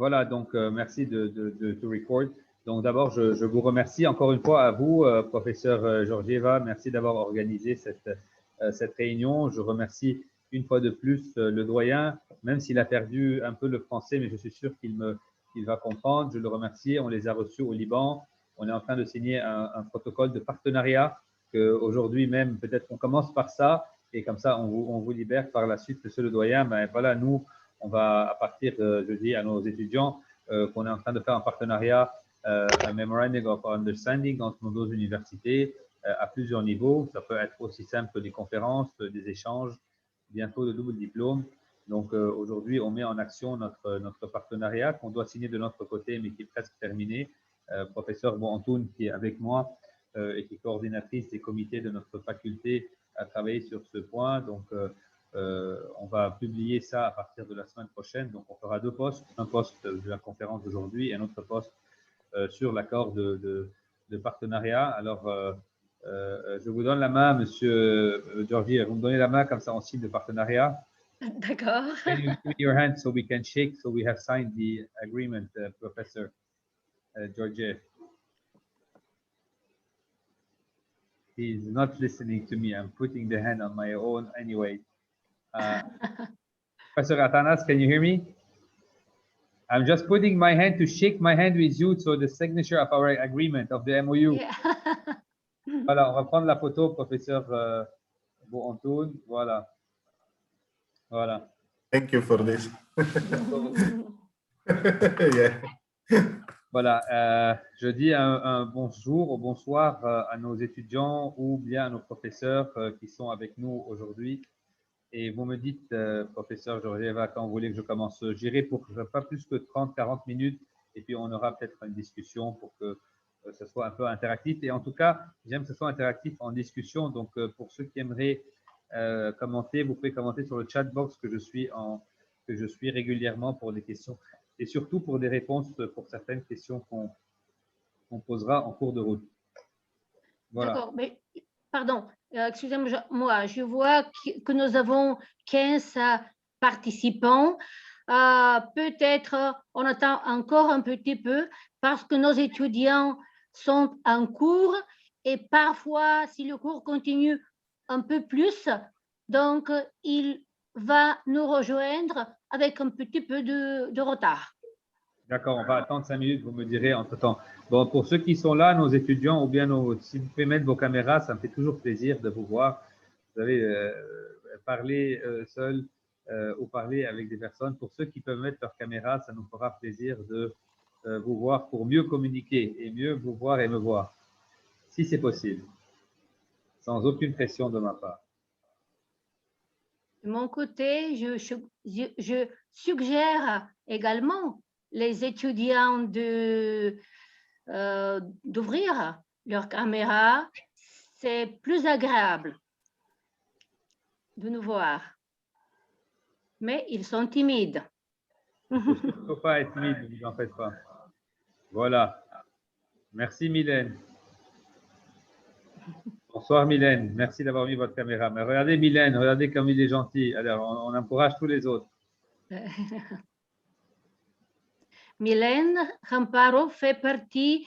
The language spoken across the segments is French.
Voilà, donc merci de to record. Donc d'abord, je vous remercie encore une fois à vous, professeur Georgieva. Merci d'avoir organisé cette réunion. Je remercie une fois de plus le doyen, même s'il a perdu un peu le français, mais je suis sûr qu'il va comprendre. Je le remercie. On les a reçus au Liban. On est en train de signer un protocole de partenariat qu'aujourd'hui même, peut-être on commence par ça et comme ça, on vous libère par la suite, monsieur le doyen. Ben voilà, nous, on va, à partir, je dis à nos étudiants qu'on est en train de faire un partenariat, un memorandum of understanding entre nos deux universités à plusieurs niveaux. Ça peut être aussi simple que des conférences, des échanges, bientôt de double diplôme. Donc aujourd'hui, on met en action notre partenariat qu'on doit signer de notre côté, mais qui est presque terminé. Professeur Antoun, qui est avec moi et qui est coordinatrice des comités de notre faculté, a travaillé sur ce point. Donc, on va publier ça à partir de la semaine prochaine. Donc, on fera deux postes, un poste de la conférence d'aujourd'hui et un autre poste sur l'accord de partenariat. Alors, je vous donne la main, monsieur Georgie. Vous me donnez la main, comme ça on signe le partenariat. D'accord. Can you give me your hand so we can shake, so we have signed the agreement, Professor Georgiev? He's not listening to me. I'm putting the hand on my own anyway. Professor Atanas, can you hear me? I'm just putting my hand to shake my hand with you, so the signature of our agreement, of the MOU. Yeah. Voilà, on va prendre la photo, professeur Antoun. Voilà. Voilà. Thank you for this. Yeah. Voilà, je dis un bonjour ou bonsoir à nos étudiants ou bien à nos professeurs qui sont avec nous aujourd'hui. Et vous me dites, professeur Georgieva, quand vous voulez que je commence, j'irai pour pas plus que 30-40 minutes et puis on aura peut-être une discussion pour que ce soit un peu interactif. Et en tout cas, j'aime que ce soit interactif en discussion. Donc, pour ceux qui aimeraient commenter, vous pouvez commenter sur le chat box que je suis régulièrement pour des questions et surtout pour des réponses pour certaines questions qu'on posera en cours de route. Voilà. D'accord, mais pardon, excusez-moi, je vois que nous avons 15 participants. Peut-être on attend encore un petit peu parce que nos étudiants sont en cours et parfois, si le cours continue un peu plus, donc il va nous rejoindre avec un petit peu de retard. D'accord, on va attendre 5 minutes, vous me direz entre-temps. Bon, pour ceux qui sont là, nos étudiants, ou bien si vous pouvez mettre vos caméras, ça me fait toujours plaisir de vous voir. Vous savez, parler seul ou parler avec des personnes. Pour ceux qui peuvent mettre leur caméra, ça nous fera plaisir de vous voir pour mieux communiquer et mieux vous voir et me voir, si c'est possible, sans aucune pression de ma part. De mon côté, je suggère également les étudiants d'ouvrir leur caméra. C'est plus agréable de nous voir. Mais ils sont timides. Il ne faut pas être timide, ne vous en faites pas. Voilà. Merci Mylène. Bonsoir Mylène, merci d'avoir mis votre caméra. Mais regardez Mylène, regardez comme il est gentil. Alors, on encourage tous les autres. Mylène Ramparo fait partie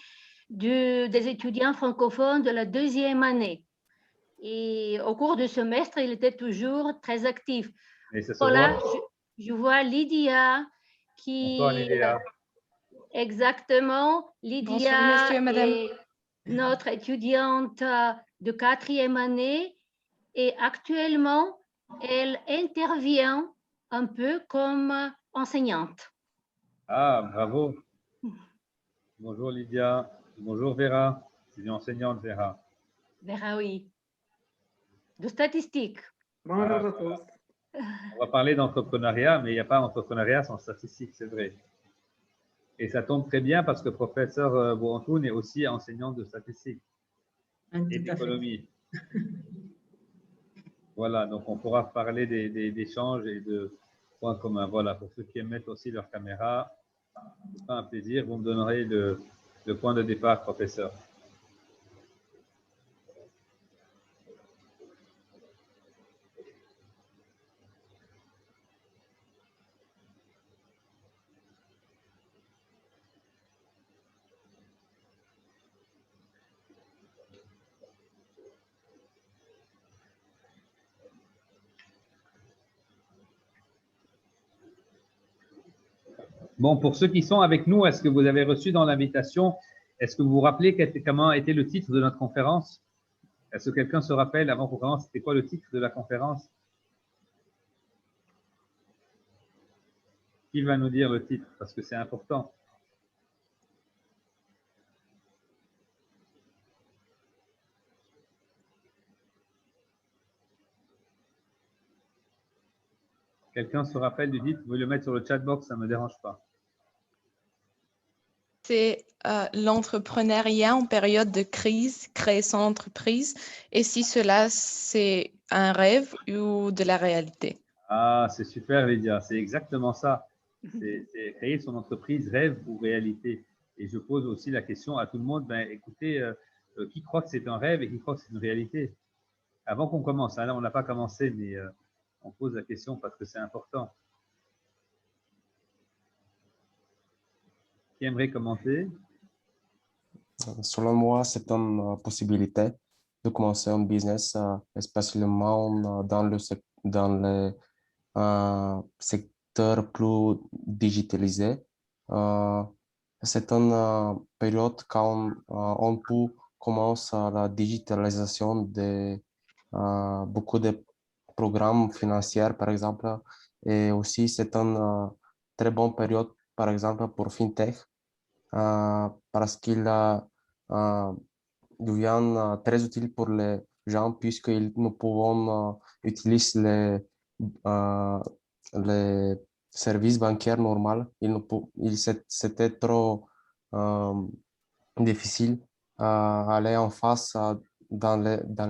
des étudiants francophones de la deuxième année. Et au cours du semestre, il était toujours très actif. Et ça se Voilà, voit. je vois Lydia qui... Bonsoir Lydia. Exactement. Lydia Bonsoir, monsieur, madame. est notre étudiante de quatrième année et actuellement, elle intervient un peu comme enseignante. Ah, bravo. Bonjour Lydia. Bonjour Vera. C'est une enseignante Vera. Vera, oui. De statistiques. Bonjour à tous. On va parler d'entrepreneuriat, mais il n'y a pas d'entrepreneuriat sans statistiques, c'est vrai. Et ça tombe très bien parce que professeur Borantoun est aussi enseignant de statistiques et d'économie. Voilà, donc on pourra parler d'échanges et de points communs. Voilà, pour ceux qui aiment mettre aussi leur caméra, c'est un plaisir. Vous me donnerez le point de départ, professeur. Bon, pour ceux qui sont avec nous, est-ce que vous avez reçu dans l'invitation, est-ce que vous vous rappelez comment était le titre de notre conférence? Est-ce que quelqu'un se rappelle avant qu'on commence, c'était quoi le titre de la conférence? Qui va nous dire le titre? Parce que c'est important. Quelqu'un se rappelle du titre? Vous pouvez le mettre sur le chat box, ça ne me dérange pas. C'est l'entrepreneuriat en période de crise, créer son entreprise, et si cela, c'est un rêve ou de la réalité. Ah, c'est super, Lydia. C'est exactement ça. C'est créer son entreprise, rêve ou réalité. Et je pose aussi la question à tout le monde, ben, écoutez, qui croit que c'est un rêve et qui croit que c'est une réalité? Avant qu'on commence, hein, là, on n'a pas commencé, mais on pose la question parce que c'est important. Qui aimerait commenter? Selon moi, c'est une possibilité de commencer un business, spécialement dans le secteur plus digitalisé. Euh, c'est une période quand on peut commencer la digitalisation de beaucoup de programmes financiers, par exemple. Et aussi, c'est une très bonne période, par exemple, pour FinTech, parce qu'il euh, devient très utile pour les gens puisque nous pouvons utiliser euh, les services bancaires normaux. C'était trop euh, difficile à aller en face dans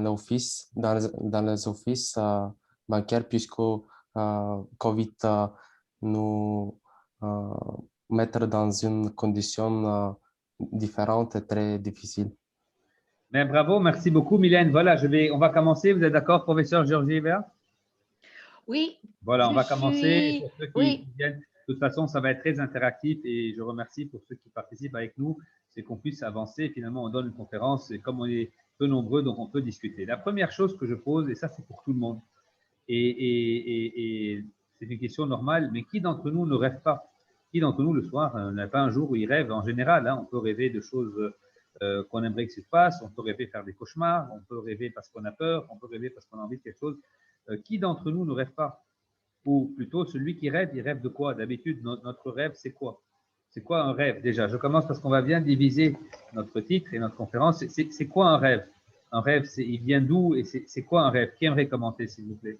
l'office, dans les offices bancaires puisque COVID nous euh, mettre dans une condition différente et très difficile. Ben, bravo, merci beaucoup, Mylène. Voilà, on va commencer. Vous êtes d'accord, professeur Georgieva? Oui, Voilà, on je va commencer. suis… Pour ceux qui Oui, viennent, de toute façon, ça va être très interactif et je remercie pour ceux qui participent avec nous, c'est qu'on puisse avancer. Finalement, on donne une conférence et comme on est peu nombreux, donc on peut discuter. La première chose que je pose, et ça c'est pour tout le monde, et c'est une question normale, mais qui d'entre nous ne rêve pas? Qui d'entre nous, le soir, n'a pas un jour où il rêve? En général, hein, on peut rêver de choses qu'on aimerait que se passe, on peut rêver faire des cauchemars, on peut rêver parce qu'on a peur, on peut rêver parce qu'on a envie de quelque chose. Qui d'entre nous ne rêve pas? Ou plutôt, celui qui rêve, il rêve de quoi? D'habitude, notre rêve, c'est quoi? C'est quoi un rêve déjà? Je commence parce qu'on va bien diviser notre titre et notre conférence. C'est quoi un rêve? Un rêve, il vient d'où et c'est quoi un rêve? Qui aimerait commenter, s'il vous plaît?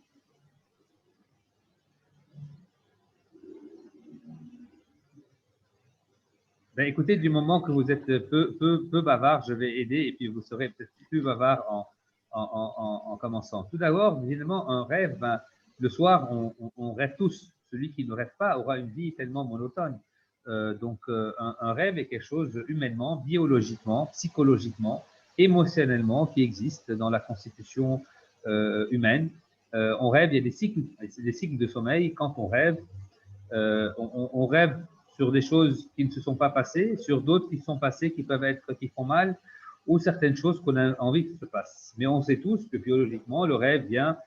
Ben, écoutez, du moment que vous êtes peu bavard, je vais aider et puis vous serez peut-être plus bavard en commençant. Tout d'abord, évidemment, un rêve, ben, le soir, on rêve tous. Celui qui ne rêve pas aura une vie tellement monotone. Donc, un rêve est quelque chose humainement, biologiquement, psychologiquement, émotionnellement qui existe dans la constitution humaine. On rêve, il y a des cycles de sommeil. Quand on rêve, on rêve sur des choses qui ne se sont pas passées, sur d'autres qui sont passées, qui font mal, ou certaines choses qu'on a envie que se passent. Mais on sait tous que biologiquement, le rêve vient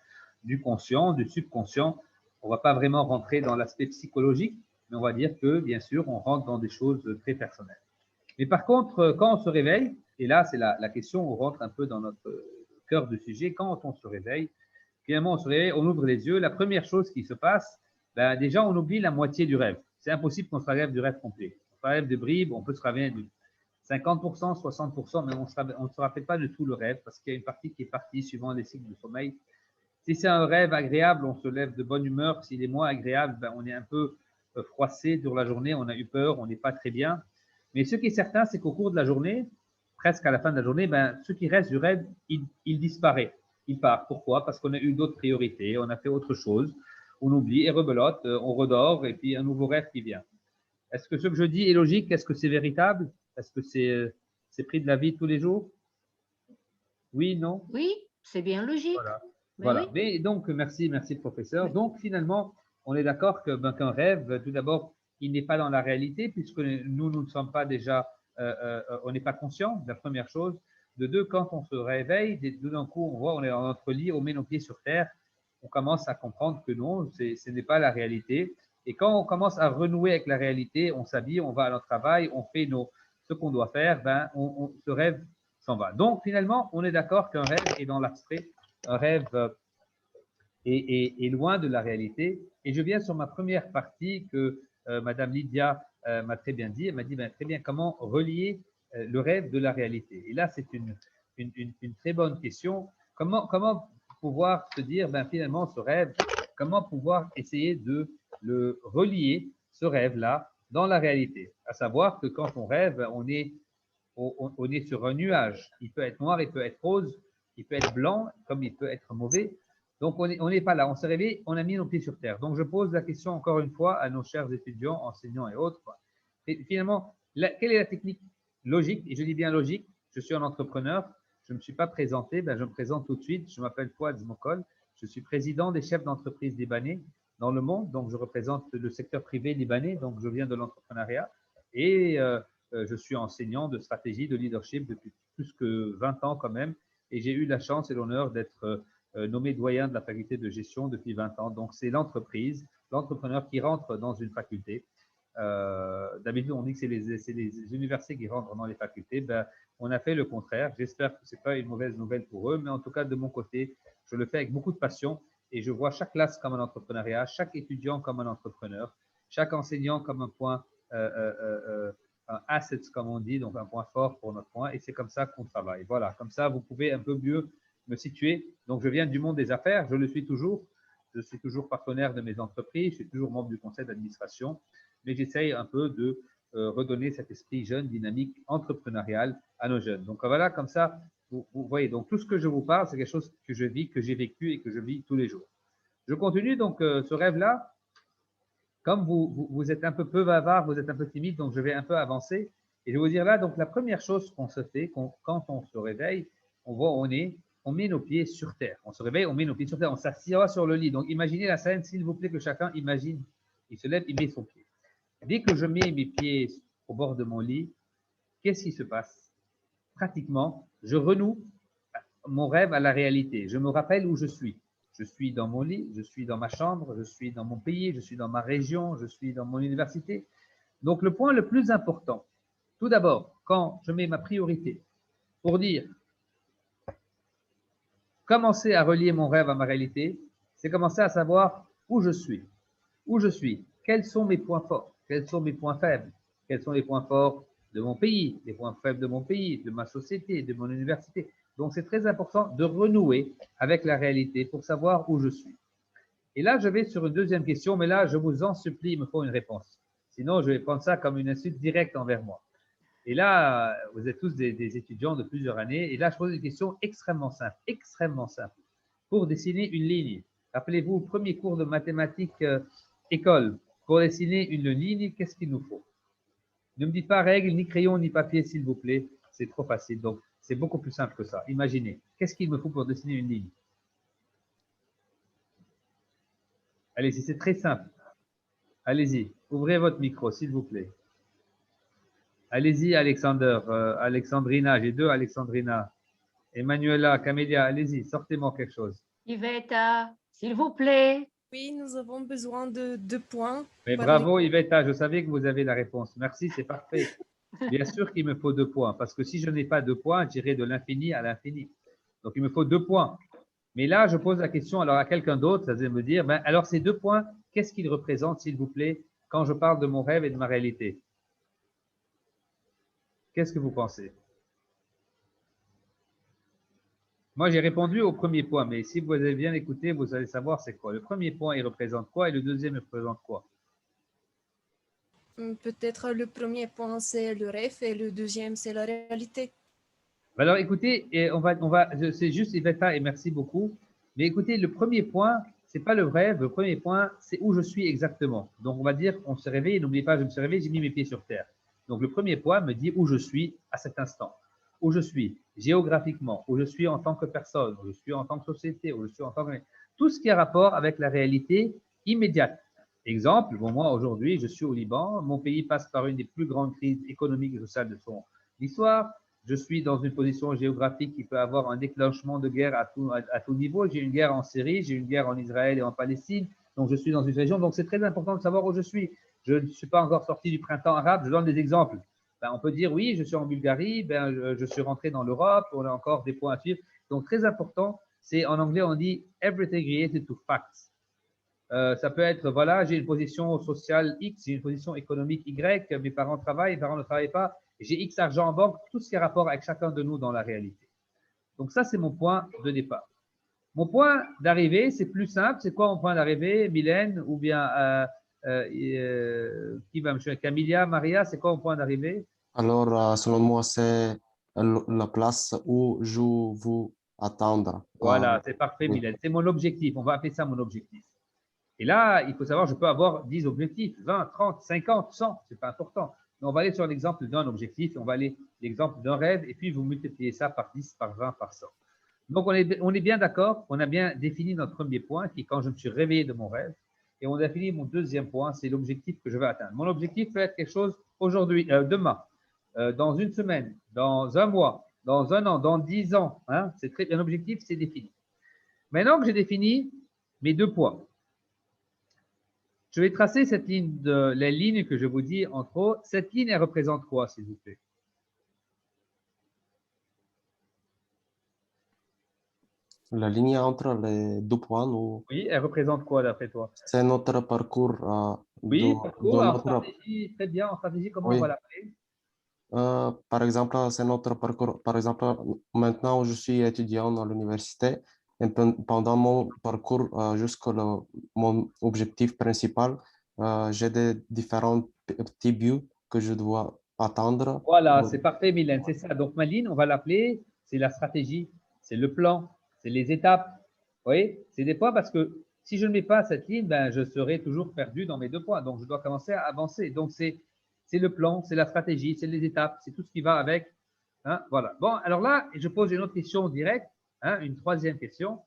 du conscient, du subconscient. On ne va pas vraiment rentrer dans l'aspect psychologique, mais on va dire que, bien sûr, on rentre dans des choses très personnelles. Mais par contre, quand on se réveille, et là, c'est la question, on rentre un peu dans notre cœur du sujet, quand on se réveille, finalement, on se réveille, on ouvre les yeux, la première chose qui se passe, ben, déjà, on oublie la moitié du rêve. C'est impossible qu'on se rêve du rêve complet. On se rêve de bribes, on peut se rêver de 50%, 60%, mais on ne se rappelle pas de tout le rêve parce qu'il y a une partie qui est partie suivant les cycles de sommeil. Si c'est un rêve agréable, on se lève de bonne humeur. S'il est moins agréable, ben, on est un peu froissé durant la journée, on a eu peur, on n'est pas très bien. Mais ce qui est certain, c'est qu'au cours de la journée, presque à la fin de la journée, ben, ce qui reste du rêve, il disparaît. Il part. Pourquoi? Parce qu'on a eu d'autres priorités, on a fait autre chose, on oublie et rebelote, on redort et puis un nouveau rêve qui vient. Est-ce que ce que je dis est logique? Est-ce que c'est véritable? Est-ce que c'est pris de la vie de tous les jours? Oui, non? oui, c'est bien logique. Voilà. Mais Voilà. oui. Mais donc, merci, professeur. Oui. Donc, finalement, on est d'accord qu'un rêve, tout d'abord, il n'est pas dans la réalité puisque nous ne sommes pas déjà, on n'est pas conscient, la première chose. De deux, quand on se réveille, d'un coup, on voit, on est dans notre lit, on met nos pieds sur terre, on commence à comprendre que non, ce n'est pas la réalité. Et quand on commence à renouer avec la réalité, on s'habille, on va à notre travail, on fait ce qu'on doit faire, ben, ce rêve s'en va. Donc, finalement, on est d'accord qu'un rêve est dans l'abstrait, un rêve est loin de la réalité. Et je viens sur ma première partie que Madame Lydia m'a très bien dit. Elle m'a dit, ben, très bien, comment relier le rêve de la réalité. Et là, c'est une très bonne question. Comment pouvoir se dire, ben, finalement, ce rêve, comment pouvoir essayer de le relier, ce rêve-là, dans la réalité. À savoir que quand on rêve, on est sur un nuage. Il peut être noir, il peut être rose, il peut être blanc, comme il peut être mauvais. Donc, on n'est pas là. On s'est réveillé, on a mis nos pieds sur terre. Donc, je pose la question encore une fois à nos chers étudiants, enseignants et autres. Et finalement, quelle est la technique logique? Et je dis bien logique. Je suis un entrepreneur. Je ne me suis pas présenté. Ben, je me présente tout de suite. Je m'appelle Fouad Zmokol. Je suis président des chefs d'entreprise libanais dans le monde. Donc, je représente le secteur privé libanais. Donc, je viens de l'entrepreneuriat. Et je suis enseignant de stratégie, de leadership depuis plus que 20 ans quand même. Et j'ai eu la chance et l'honneur d'être nommé doyen de la faculté de gestion depuis 20 ans. Donc, c'est l'entreprise, l'entrepreneur qui rentre dans une faculté. D'habitude, on dit que c'est les universités qui rentrent dans les facultés. Ben, on a fait le contraire. J'espère que ce n'est pas une mauvaise nouvelle pour eux, mais en tout cas, de mon côté, je le fais avec beaucoup de passion et je vois chaque classe comme un entrepreneuriat, chaque étudiant comme un entrepreneur, chaque enseignant comme un point, un asset, comme on dit, donc un point fort pour notre point. Et c'est comme ça qu'on travaille. Voilà, comme ça, vous pouvez un peu mieux me situer. Donc, je viens du monde des affaires, je le suis toujours. Je suis toujours partenaire de mes entreprises, je suis toujours membre du conseil d'administration, mais j'essaye un peu de redonner cet esprit jeune, dynamique, entrepreneurial à nos jeunes. Donc, voilà, comme ça, vous voyez, donc tout ce que je vous parle, c'est quelque chose que je vis, que j'ai vécu et que je vis tous les jours. Je continue, donc, ce rêve-là, comme vous êtes un peu bavard, vous êtes un peu timide, donc je vais un peu avancer. Et je vais vous dire là, donc, la première chose qu'on se fait quand on se réveille, on voit où on est, on met nos pieds sur terre. On se réveille, on met nos pieds sur terre, on s'assied sur le lit. Donc, imaginez la scène, s'il vous plaît, que chacun imagine. Il se lève, il met son pied. Dès que je mets mes pieds au bord de mon lit, qu'est-ce qui se passe? Pratiquement, je renoue mon rêve à la réalité. Je me rappelle où je suis. Je suis dans mon lit, je suis dans ma chambre, je suis dans mon pays, je suis dans ma région, je suis dans mon université. Donc, le point le plus important, tout d'abord, quand je mets ma priorité pour dire commencer à relier mon rêve à ma réalité, c'est commencer à savoir où je suis. Où je suis, quels sont mes points forts, quels sont mes points faibles, quels sont les points forts de mon pays, les points faibles de mon pays, de ma société, de mon université. Donc, c'est très important de renouer avec la réalité pour savoir où je suis. Et là, je vais sur une deuxième question, mais là, je vous en supplie, il me faut une réponse. Sinon, je vais prendre ça comme une insulte directe envers moi. Et là, vous êtes tous des étudiants de plusieurs années. Et là, je pose une question extrêmement simple, pour dessiner une ligne. Rappelez-vous, premier cours de mathématiques école, pour dessiner une ligne, qu'est-ce qu'il nous faut? Ne me dites pas règle, ni crayon, ni papier, s'il vous plaît. C'est trop facile. Donc, c'est beaucoup plus simple que ça. Imaginez, qu'est-ce qu'il me faut pour dessiner une ligne? Allez-y, c'est très simple. Allez-y, ouvrez votre micro, s'il vous plaît. Allez-y, Alexander, Alexandrina, j'ai deux Alexandrina. Emmanuela, Camélia, allez-y, sortez-moi quelque chose. Iveta, s'il vous plaît. Oui, nous avons besoin de 2 points. Mais bravo, Iveta, je savais que vous avez la réponse. Merci, c'est parfait. Bien sûr qu'il me faut 2 points, parce que si je n'ai pas 2 points, j'irai de l'infini à l'infini. Donc, il me faut 2 points. Mais là, je pose la question alors à quelqu'un d'autre, ça va me dire, ben, alors ces 2 points, qu'est-ce qu'ils représentent, s'il vous plaît, quand je parle de mon rêve et de ma réalité? Qu'est-ce que vous pensez? Moi, j'ai répondu au premier point, mais si vous avez bien écouté, vous allez savoir c'est quoi. Le premier point, il représente quoi et le deuxième, il représente quoi? Peut-être le premier point, c'est le rêve et le deuxième, c'est la réalité. Alors, écoutez, et c'est juste Iveta et merci beaucoup. Mais écoutez, le premier point, c'est pas le rêve. Le premier point, c'est où je suis exactement. Donc, on va dire, on se réveille. N'oubliez pas, je me suis réveillé, j'ai mis mes pieds sur terre. Donc, le premier point me dit où je suis à cet instant. Où je suis géographiquement, où je suis en tant que personne, où je suis en tant que société, où je suis en tant que… Tout ce qui a rapport avec la réalité immédiate. Exemple, bon, moi aujourd'hui, je suis au Liban, mon pays passe par une des plus grandes crises économiques et sociales de son histoire. Je suis dans une position géographique qui peut avoir un déclenchement de guerre à tout niveau. J'ai une guerre en Syrie, j'ai une guerre en Israël et en Palestine. Donc, je suis dans une région. Donc, c'est très important de savoir où je suis. Je ne suis pas encore sorti du printemps arabe. Je donne des exemples. Ben, on peut dire, oui, je suis en Bulgarie, ben, je suis rentré dans l'Europe, on a encore des points à suivre. Donc, très important, c'est en anglais, on dit « everything related to facts ». Ça peut être, voilà, j'ai une position sociale X, j'ai une position économique Y, mes parents travaillent, mes parents ne travaillent pas, j'ai X argent en banque, tout ce qui a rapport avec chacun de nous dans la réalité. Donc ça, c'est mon point de départ. Mon point d'arrivée, c'est plus simple. C'est quoi mon point d'arrivée, Mylène, ou bien qui va me choisir, Camilla, Maria, c'est quoi mon point d'arrivée? Alors, selon moi, c'est la place où je veux attendre. Voilà, c'est parfait, Oui. Mylène. C'est mon objectif. On va appeler ça mon objectif. Et là, il faut savoir, je peux avoir 10 objectifs, 20, 30, 50, 100, ce n'est pas important. Mais on va aller sur l'exemple d'un objectif, on va aller l'exemple d'un rêve, et puis vous multipliez ça par 10, par 20, par 100. Donc, on est bien d'accord, on a bien défini notre premier point, qui est quand je me suis réveillé de mon rêve, et on a défini mon deuxième point, c'est l'objectif que je veux atteindre. Mon objectif peut être quelque chose aujourd'hui, demain, dans une semaine, dans un mois, dans un an, dans 10 ans. Hein, c'est un objectif, c'est défini. Maintenant que j'ai défini mes 2 points, je vais tracer cette ligne la ligne que je vous dis en trop. Cette ligne, elle représente quoi, s'il vous plaît? La ligne entre les 2 points, Oui, elle représente quoi d'après toi? c'est notre parcours Oui, parcours, en notre... stratégie, très bien. En stratégie, comment on Oui. va l'appeler? Par exemple, c'est notre parcours. Par exemple, maintenant, je suis étudiant à l'université et pendant mon parcours jusqu'à mon objectif principal, j'ai des différents petits buts que je dois atteindre. Voilà, c'est parfait, Mylène, c'est ça. Donc, ma ligne, on va l'appeler, c'est la stratégie, c'est le plan, c'est les étapes. Vous voyez, c'est des points parce que si je ne mets pas cette ligne, ben, je serai toujours perdu dans mes 2 points. Donc, je dois commencer à avancer. Donc, c'est le plan, c'est la stratégie, c'est les étapes, c'est tout ce qui va avec. Hein, voilà. Bon, alors là, je pose une autre question directe, hein, une troisième question.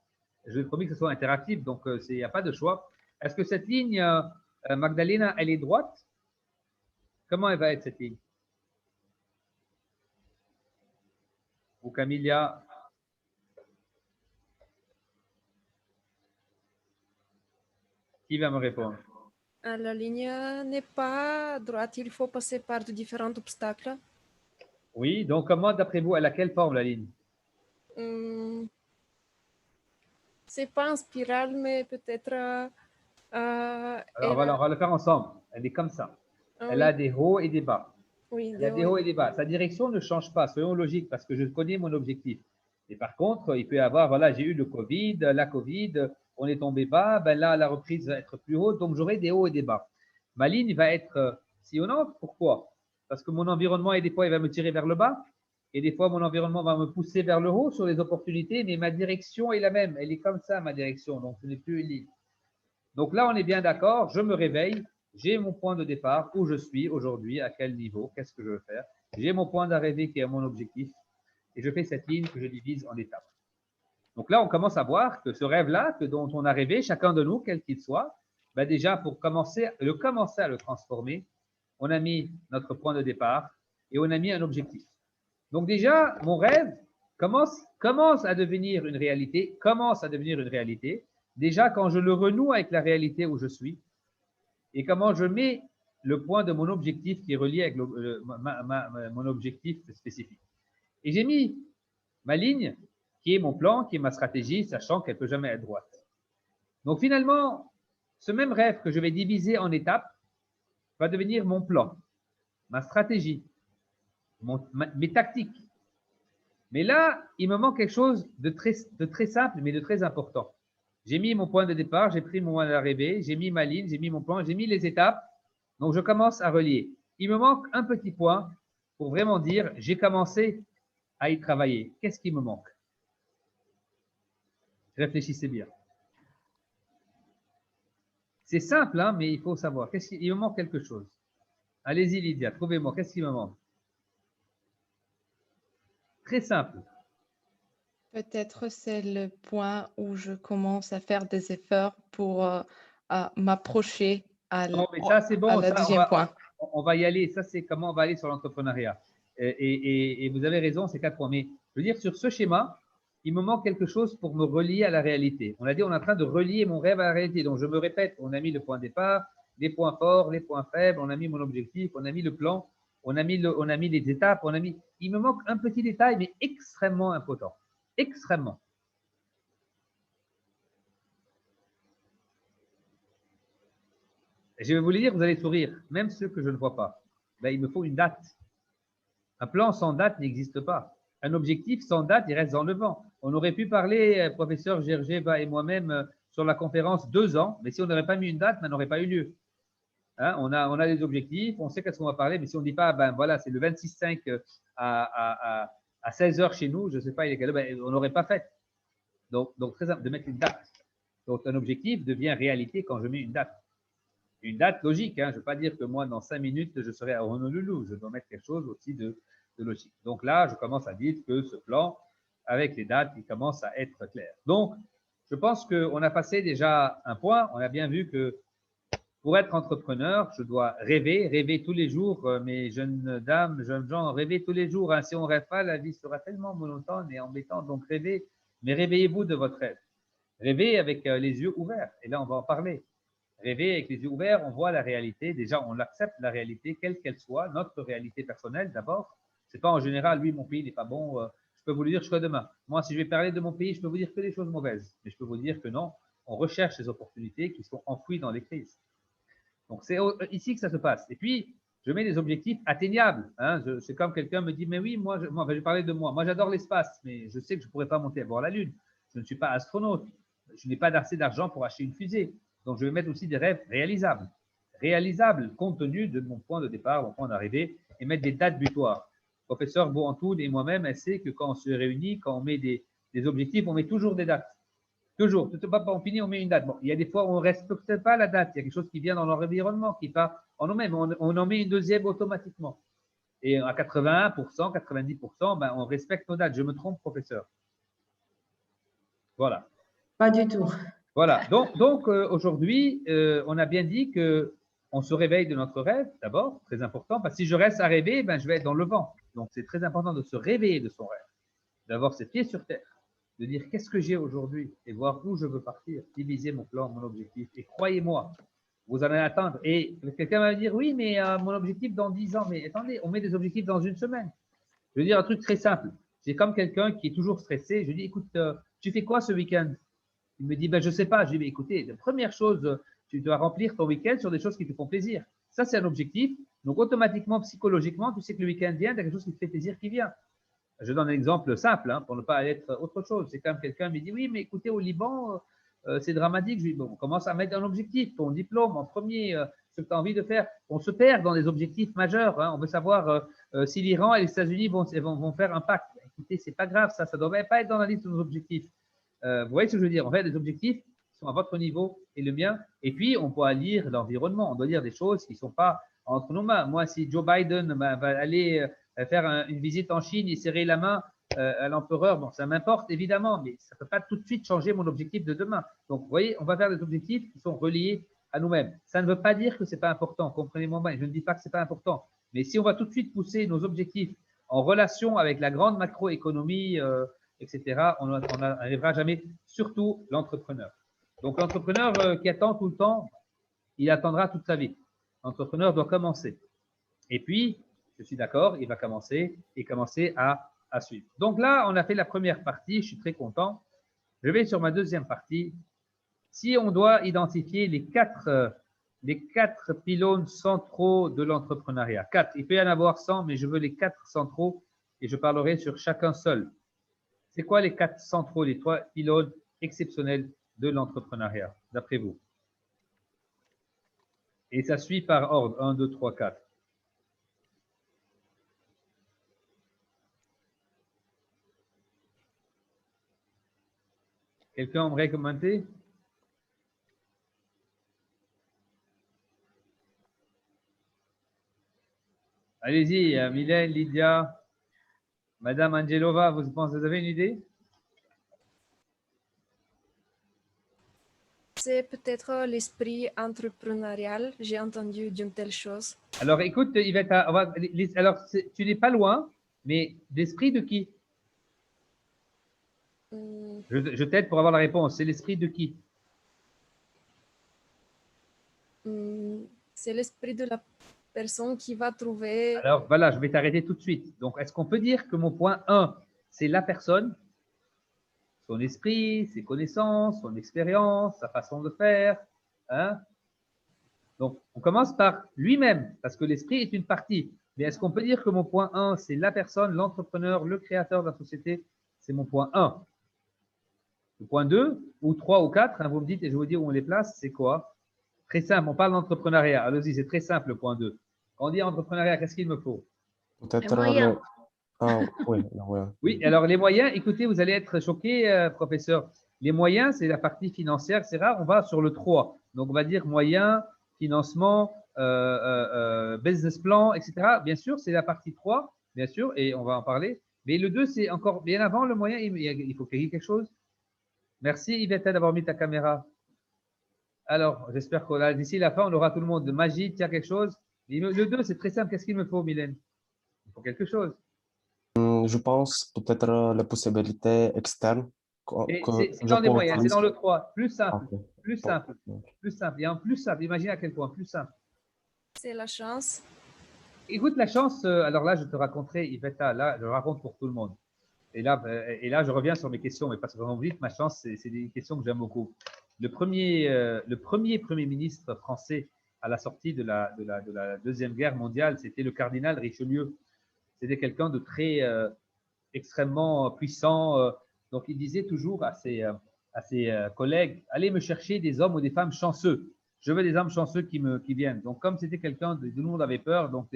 Je vous ai promis que ce soit interactif, donc il n'y a pas de choix. Est-ce que cette ligne, Magdalena, elle est droite? Comment elle va être cette ligne? Ou Camilla? Qui va me répondre? La ligne n'est pas droite, il faut passer par de différents obstacles. Oui, donc comment, d'après vous, elle a quelle forme la ligne? C'est pas en spirale, mais peut-être. Alors, on va le faire ensemble. Elle est comme ça. Elle oui, a des hauts et des bas. oui, Elle a des hauts et des bas. Sa direction ne change pas, soyons logiques, parce que je connais mon objectif. Et par contre, il peut y avoir, voilà, j'ai eu le Covid, la Covid, on est tombé bas, ben là, la reprise va être plus haute, donc j'aurai des hauts et des bas. Ma ligne va être sillonnante. Pourquoi? Parce que mon environnement, et des fois, il va me tirer vers le bas, et des fois, mon environnement va me pousser vers le haut sur les opportunités, mais ma direction est la même. Elle est comme ça, ma direction, donc ce n'est plus une ligne. Donc là, on est bien d'accord, je me réveille, j'ai mon point de départ, où je suis aujourd'hui, à quel niveau, qu'est-ce que je veux faire. J'ai mon point d'arrivée qui est mon objectif, et je fais cette ligne que je divise en étapes. Donc là, on commence à voir que ce rêve-là, dont on a rêvé, chacun de nous, quel qu'il soit, ben déjà, pour commencer à le transformer, on a mis notre point de départ et on a mis un objectif. Donc déjà, mon rêve commence à devenir une réalité, déjà quand je le renoue avec la réalité où je suis, et comment je mets le point de mon objectif qui est relié avec mon objectif spécifique. Et j'ai mis ma ligne, qui est mon plan, qui est ma stratégie, sachant qu'elle ne peut jamais être droite. Donc finalement, ce même rêve que je vais diviser en étapes va devenir mon plan, ma stratégie, mes tactiques. Mais là, il me manque quelque chose de très simple, mais de très important. J'ai mis mon point de départ, j'ai pris mon point d'arrivée, j'ai mis ma ligne, j'ai mis mon plan, j'ai mis les étapes. Donc, je commence à relier. Il me manque un petit point pour vraiment dire, j'ai commencé à y travailler. Qu'est-ce qui me manque? Réfléchissez bien. C'est simple, hein, mais il faut savoir. Il me manque quelque chose. Allez-y, Lydia, trouvez-moi. Qu'est-ce qui me manque? Très simple. Peut-être c'est le point où je commence à faire des efforts pour m'approcher à Non, mais ça, c'est bon. le deuxième point. On va y aller. Ça, c'est comment on va aller sur l'entrepreneuriat. Et vous avez raison, c'est 4 points. Mais je veux dire, sur ce schéma, il me manque quelque chose pour me relier à la réalité. On a dit, on est en train de relier mon rêve à la réalité. Donc, je me répète, on a mis le point de départ, les points forts, les points faibles, on a mis mon objectif, on a mis le plan, on a mis les étapes, il me manque un petit détail, mais extrêmement important. Extrêmement. Et je vais vous le dire, vous allez sourire, même ceux que je ne vois pas. Ben, il me faut une date. Un plan sans date n'existe pas. Un objectif sans date, il reste dans le vent. On aurait pu parler, professeur Gergeva et moi-même, sur la conférence 2 ans, mais si on n'aurait pas mis une date, ça n'aurait pas eu lieu. Hein, on a des objectifs, on sait qu'est-ce qu'on va parler, mais si on ne dit pas, ben voilà, c'est le 26/5 à 16 h chez nous, je ne sais pas, il est quelle heure, ben, on n'aurait pas fait. Donc, très simple de mettre une date. Donc, un objectif devient réalité quand je mets une date. Une date logique, hein, je ne veux pas dire que moi, dans 5 minutes, je serai à Honolulu. Je dois mettre quelque chose aussi de logique. Donc là, je commence à dire que ce plan, avec les dates, il commence à être clair. Donc, je pense qu'on a passé déjà un point. On a bien vu que pour être entrepreneur, je dois rêver tous les jours. Mes jeunes dames, jeunes gens, rêvez tous les jours. Hein. Si on ne rêve pas, la vie sera tellement monotone et embêtante. Donc, rêvez, mais réveillez-vous de votre rêve. Rêvez avec les yeux ouverts. Et là, on va en parler. Rêver avec les yeux ouverts, on voit la réalité. Déjà, on accepte la réalité, quelle qu'elle soit, notre réalité personnelle d'abord. Ce n'est pas en général, lui, mon pays n'est pas bon. Je peux vous le dire jusqu'à demain. Moi, si je vais parler de mon pays, je peux vous dire que des choses mauvaises. Mais je peux vous dire que non, on recherche ces opportunités qui sont enfouies dans les crises. Donc, c'est ici que ça se passe. Et puis, je mets des objectifs atteignables. Hein. C'est comme quelqu'un me dit, mais oui, moi, je vais parler de moi. Moi, j'adore l'espace, mais je sais que je ne pourrais pas monter à bord de la Lune. Je ne suis pas astronaute. Je n'ai pas assez d'argent pour acheter une fusée. Donc, je vais mettre aussi des rêves réalisables. Réalisables compte tenu de mon point de départ, mon point d'arrivée, et mettre des dates butoirs. Professeur Boantoun et moi-même, elle sait que quand on se réunit, quand on met des objectifs, on met toujours des dates. Toujours. Tout pas on finit, on met une date. Bon, il y a des fois où on ne respecte pas la date. Il y a quelque chose qui vient dans l'environnement, qui part en nous-mêmes. On en met une deuxième automatiquement. Et à 81%, 90%, ben, on respecte nos dates. Je me trompe, professeur? Voilà. Pas du tout. Voilà. Donc aujourd'hui, on a bien dit qu'on se réveille de notre rêve, d'abord, très important, parce que si je reste à rêver, ben, je vais être dans le vent. Donc, c'est très important de se réveiller de son rêve, d'avoir ses pieds sur terre, de dire qu'est-ce que j'ai aujourd'hui et voir où je veux partir, diviser mon plan, mon objectif. Et croyez-moi, vous allez atteindre. Et quelqu'un va me dire, oui, mais mon objectif dans 10 ans. Mais attendez, on met des objectifs dans une semaine. Je veux dire un truc très simple. C'est comme quelqu'un qui est toujours stressé. Je dis, écoute, tu fais quoi ce week-end? Il me dit, ben, je ne sais pas. Je dis, écoutez, la première chose, tu dois remplir ton week-end sur des choses qui te font plaisir. Ça, c'est un objectif. Donc, automatiquement, psychologiquement, tu sais que le week-end vient, tu as quelque chose qui te fait plaisir qui vient. Je donne un exemple simple hein, pour ne pas être autre chose. C'est comme quelqu'un me dit, oui, mais écoutez, au Liban, c'est dramatique. Je dis, bon, on commence à mettre un objectif, ton diplôme en premier, ce que tu as envie de faire. On se perd dans des objectifs majeurs. Hein. On veut savoir si l'Iran et les États-Unis vont faire un pacte. Écoutez, ce n'est pas grave, ça ne doit pas être dans la liste de nos objectifs. Vous voyez ce que je veux dire? On fait des objectifs qui sont à votre niveau et le mien. Et puis, on doit lire l'environnement. On doit lire des choses qui ne sont pas entre nos mains. Moi, si Joe Biden va aller faire une visite en Chine et serrer la main à l'empereur, bon, ça m'importe évidemment, mais ça ne peut pas tout de suite changer mon objectif de demain. Donc, vous voyez, on va faire des objectifs qui sont reliés à nous-mêmes. Ça ne veut pas dire que ce n'est pas important. Comprenez-moi bien, je ne dis pas que ce n'est pas important. Mais si on va tout de suite pousser nos objectifs en relation avec la grande macroéconomie, etc., on n'arrivera jamais, surtout l'entrepreneur. Donc, l'entrepreneur qui attend tout le temps, il attendra toute sa vie. L'entrepreneur doit commencer. Et puis, je suis d'accord, il va commencer à suivre. Donc là, on a fait la première partie, je suis très content. Je vais sur ma deuxième partie. Si on doit identifier les quatre pylônes centraux de l'entrepreneuriat, 4, il peut y en avoir 100, mais je veux les 4 centraux et je parlerai sur chacun seul. C'est quoi les 4 centraux, les 3 pylônes exceptionnels de l'entrepreneuriat, d'après vous? Et ça suit par ordre, 1, 2, 3, 4. Quelqu'un aimerait commenter? Allez-y, Mylène, Lydia, Madame Angelova, vous avez une idée? C'est peut-être l'esprit entrepreneurial. J'ai entendu d'une telle chose. Alors, écoute, Yvette, alors, tu n'es pas loin, mais l'esprit de qui? Je t'aide pour avoir la réponse. C'est l'esprit de qui? C'est l'esprit de la personne qui va trouver. Alors voilà, je vais t'arrêter tout de suite. Donc, est-ce qu'on peut dire que mon point 1, c'est la personne, son esprit, ses connaissances, son expérience, sa façon de faire, hein? Donc, on commence par lui-même, parce que l'esprit est une partie. Mais est-ce qu'on peut dire que mon point 1, c'est la personne, l'entrepreneur, le créateur de la société? C'est mon point 1. Le point 2, ou 3 ou 4, hein, vous me dites et je vous dis où on les place, c'est quoi? Très simple, on parle d'entrepreneuriat. Allez-y, c'est très simple le point 2. Quand on dit entrepreneuriat, qu'est-ce qu'il me faut? Peut-être moyens. oui, les moyens. Oui, alors les moyens, écoutez, vous allez être choqués, professeur. Les moyens, c'est la partie financière, c'est rare, on va sur le 3. Donc, on va dire moyens, financement, business plan, etc. Bien sûr, c'est la partie 3, bien sûr, et on va en parler. Mais le 2, c'est encore bien avant le moyen, il faut qu'il y ait quelque chose. Merci Yvette d'avoir mis ta caméra. Alors, j'espère que d'ici la fin, on aura tout le monde. Magie, tiens quelque chose. Le 2, c'est très simple. Qu'est-ce qu'il me faut, Mylène? Il faut quelque chose. Je pense peut-être les possibilités externes C'est je dans les peux moyens, c'est utiliser. dans le 3. Plus simple, Ok. plus simple, plus simple. Il y a un plus simple. Imaginez à quel point, plus simple. C'est la chance. Écoute, la chance, alors là, je te raconterai, Yvette, là, je raconte pour tout le monde. Et là, je reviens sur mes questions, mais parce que quand vous dites ma chance, c'est des questions que j'aime beaucoup. Le premier Premier ministre français à la sortie de la Deuxième Guerre mondiale, c'était le cardinal Richelieu. C'était quelqu'un de très extrêmement puissant. Donc, il disait toujours à ses collègues, allez me chercher des hommes ou des femmes chanceux. Je veux des hommes chanceux qui viennent. Donc, comme c'était quelqu'un de tout le monde avait peur, donc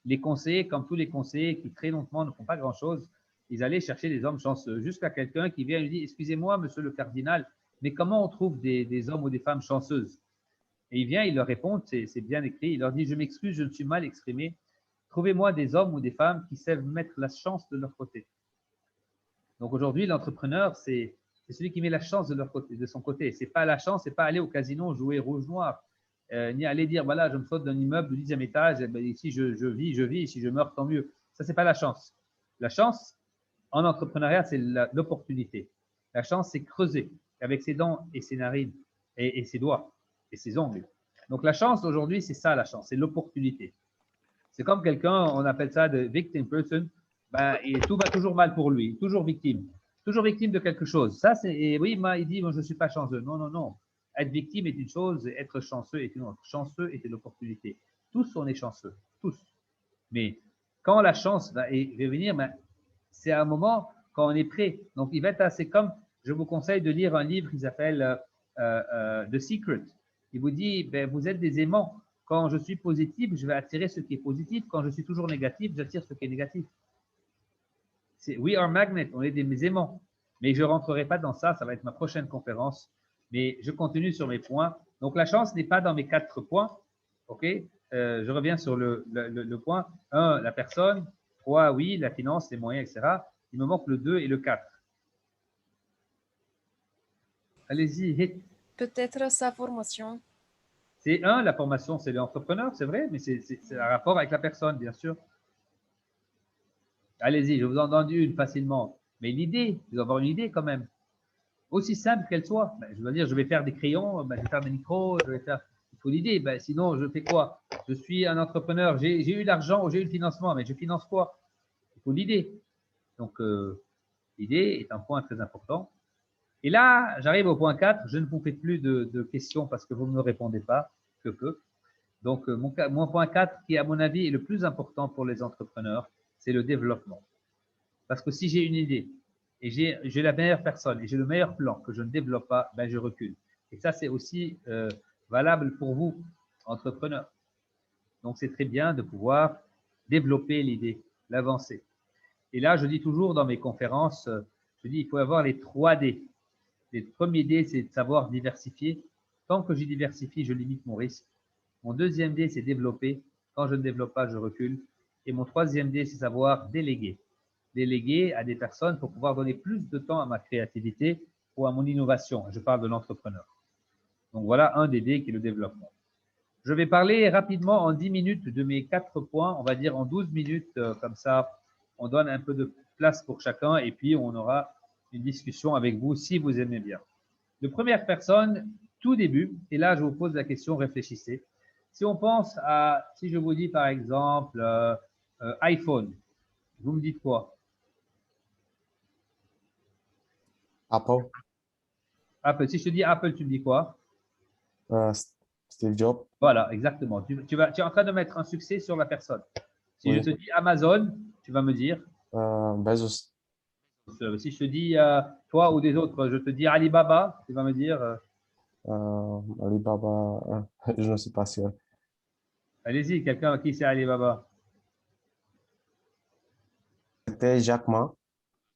les conseillers, comme tous les conseillers qui très longtemps ne font pas grand-chose, ils allaient chercher des hommes chanceux. Jusqu'à quelqu'un qui vient et lui dit, excusez-moi, monsieur le cardinal, mais comment on trouve des hommes ou des femmes chanceuses? Et il vient, il leur répond, c'est bien écrit, il leur dit, je m'excuse, je me suis mal exprimé. Trouvez-moi des hommes ou des femmes qui savent mettre la chance de leur côté. Donc aujourd'hui, l'entrepreneur, c'est celui qui met la chance de son côté. C'est pas la chance, c'est pas aller au casino jouer rouge-noir, ni aller dire, voilà, je me saute d'un immeuble du 10e étage, et ben, ici je vis, si je meurs, tant mieux. Ça, c'est pas la chance. La chance, en entrepreneuriat, c'est l'opportunité. La chance, c'est creuser avec ses dents et ses narines et ses doigts et ses ongles. Donc la chance aujourd'hui, c'est ça la chance, c'est l'opportunité. C'est comme quelqu'un, on appelle ça de victim person, et tout va toujours mal pour lui, toujours victime de quelque chose. Ça, oui, il dit, moi, je ne suis pas chanceux. Non, non, non. Être victime est une chose, être chanceux est une autre. Chanceux est une opportunité. Tous, on est chanceux, tous. Mais quand la chance va venir, c'est à un moment quand on est prêt. Donc, il va être assez comme, je vous conseille de lire un livre qui s'appelle The Secret. Il vous dit, vous êtes des aimants. Quand je suis positif, je vais attirer ce qui est positif. Quand je suis toujours négatif, j'attire ce qui est négatif. We are magnet, on est des aimants. Mais je ne rentrerai pas dans ça, ça va être ma prochaine conférence. Mais je continue sur mes points. Donc, la chance n'est pas dans mes 4 points. OK? Je reviens sur le point 1, la personne. 3, oui, la finance, les moyens, etc. Il me manque le 2 et le 4. Allez-y, hit. Peut-être sa formation. C'est 1, la formation, c'est l'entrepreneur, c'est vrai, mais c'est un rapport avec la personne, bien sûr. Allez-y, je vous en donne une facilement. Mais l'idée, vous avoir une idée quand même. Aussi simple qu'elle soit. Je veux dire, je vais faire des crayons, je vais faire des micros, je vais faire. Il faut l'idée. Sinon, je fais quoi? Je suis un entrepreneur, j'ai eu l'argent ou j'ai eu le financement, mais je finance quoi? Il faut l'idée. Donc, l'idée est un point très important. Et là, j'arrive au point 4. Je ne vous fais plus de questions parce que vous ne me répondez pas, que peu. Donc, mon point 4, qui à mon avis est le plus important pour les entrepreneurs, c'est le développement. Parce que si j'ai une idée et j'ai la meilleure personne et j'ai le meilleur plan que je ne développe pas, je recule. Et ça, c'est aussi valable pour vous, entrepreneurs. Donc, c'est très bien de pouvoir développer l'idée, l'avancer. Et là, je dis toujours dans mes conférences, je dis il faut avoir les 3 D. Le premier D, c'est de savoir diversifier. Tant que je diversifie, je limite mon risque. Mon deuxième D, c'est développer. Quand je ne développe pas, je recule. Et mon troisième D, c'est savoir déléguer. Déléguer à des personnes pour pouvoir donner plus de temps à ma créativité ou à mon innovation. Je parle de l'entrepreneur. Donc voilà un des D qui est le développement. Je vais parler rapidement en 10 minutes de mes 4 points. On va dire en 12 minutes, comme ça, on donne un peu de place pour chacun et puis on aura une discussion avec vous si vous aimez bien. De première personne, tout début, et là je vous pose la question, réfléchissez. Si on pense à, si je vous dis par exemple iPhone, vous me dites quoi? Apple, Apple. Si je te dis Apple, tu me dis quoi? Steve Jobs, Voilà, exactement. Tu es en train de mettre un succès sur la personne. Si Oui. je te dis Amazon, tu vas me dire. Bezos, Si je te dis toi ou des autres, je te dis Alibaba, tu vas me dire. Alibaba, je ne suis pas sûr. Allez-y, quelqu'un qui c'est Alibaba? C'était Jack Ma.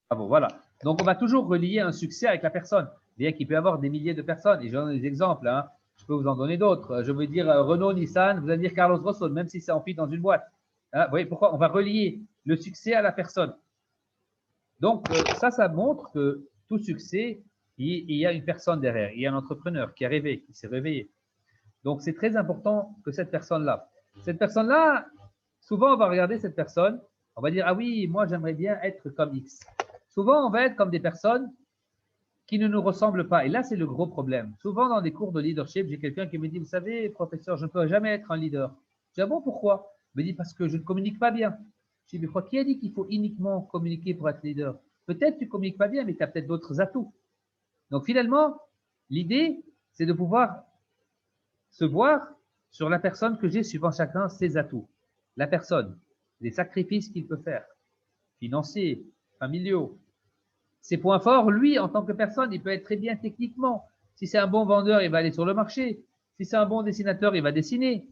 Ah bon, voilà. Donc, on va toujours relier un succès avec la personne, bien qu'il peut y avoir des milliers de personnes. Et j'en ai des exemples, hein. Je peux vous en donner d'autres. Je veux dire Renault, Nissan, vous allez dire Carlos Ghosn, même si c'est en dans une boîte. Hein, vous voyez pourquoi? On va relier le succès à la personne. Donc, ça montre que tout succès, il y a une personne derrière. Il y a un entrepreneur qui a rêvé, qui s'est réveillé. Donc, c'est très important que cette personne-là. Cette personne-là, souvent, on va regarder cette personne, on va dire, ah oui, moi, j'aimerais bien être comme X. Souvent, on va être comme des personnes qui ne nous ressemblent pas. Et là, c'est le gros problème. Souvent, dans des cours de leadership, j'ai quelqu'un qui me dit, vous savez, professeur, je ne peux jamais être un leader. Je dis, ah bon, pourquoi? Il me dit, parce que je ne communique pas bien. Je dis, mais qui a dit qu'il faut uniquement communiquer pour être leader? Peut-être tu ne communiques pas bien, mais tu as peut-être d'autres atouts. Donc, finalement, l'idée, c'est de pouvoir se voir sur la personne que j'ai, suivant chacun ses atouts. La personne, les sacrifices qu'il peut faire, financiers, familiaux. Ses points forts, lui, en tant que personne, il peut être très bien techniquement. Si c'est un bon vendeur, il va aller sur le marché. Si c'est un bon dessinateur, il va dessiner.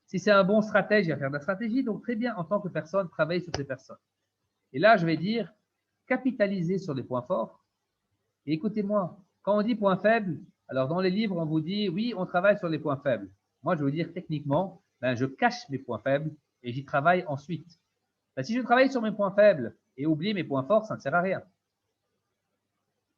Si c'est un bon stratège, il va faire de la stratégie. Donc, très bien, en tant que personne, travailler sur ces personnes. Et là, je vais dire, capitaliser sur les points forts. Et écoutez-moi, quand on dit points faibles, alors dans les livres, on vous dit, oui, on travaille sur les points faibles. Moi, je veux dire, techniquement, je cache mes points faibles et j'y travaille ensuite. Si je travaille sur mes points faibles et oublie mes points forts, ça ne sert à rien.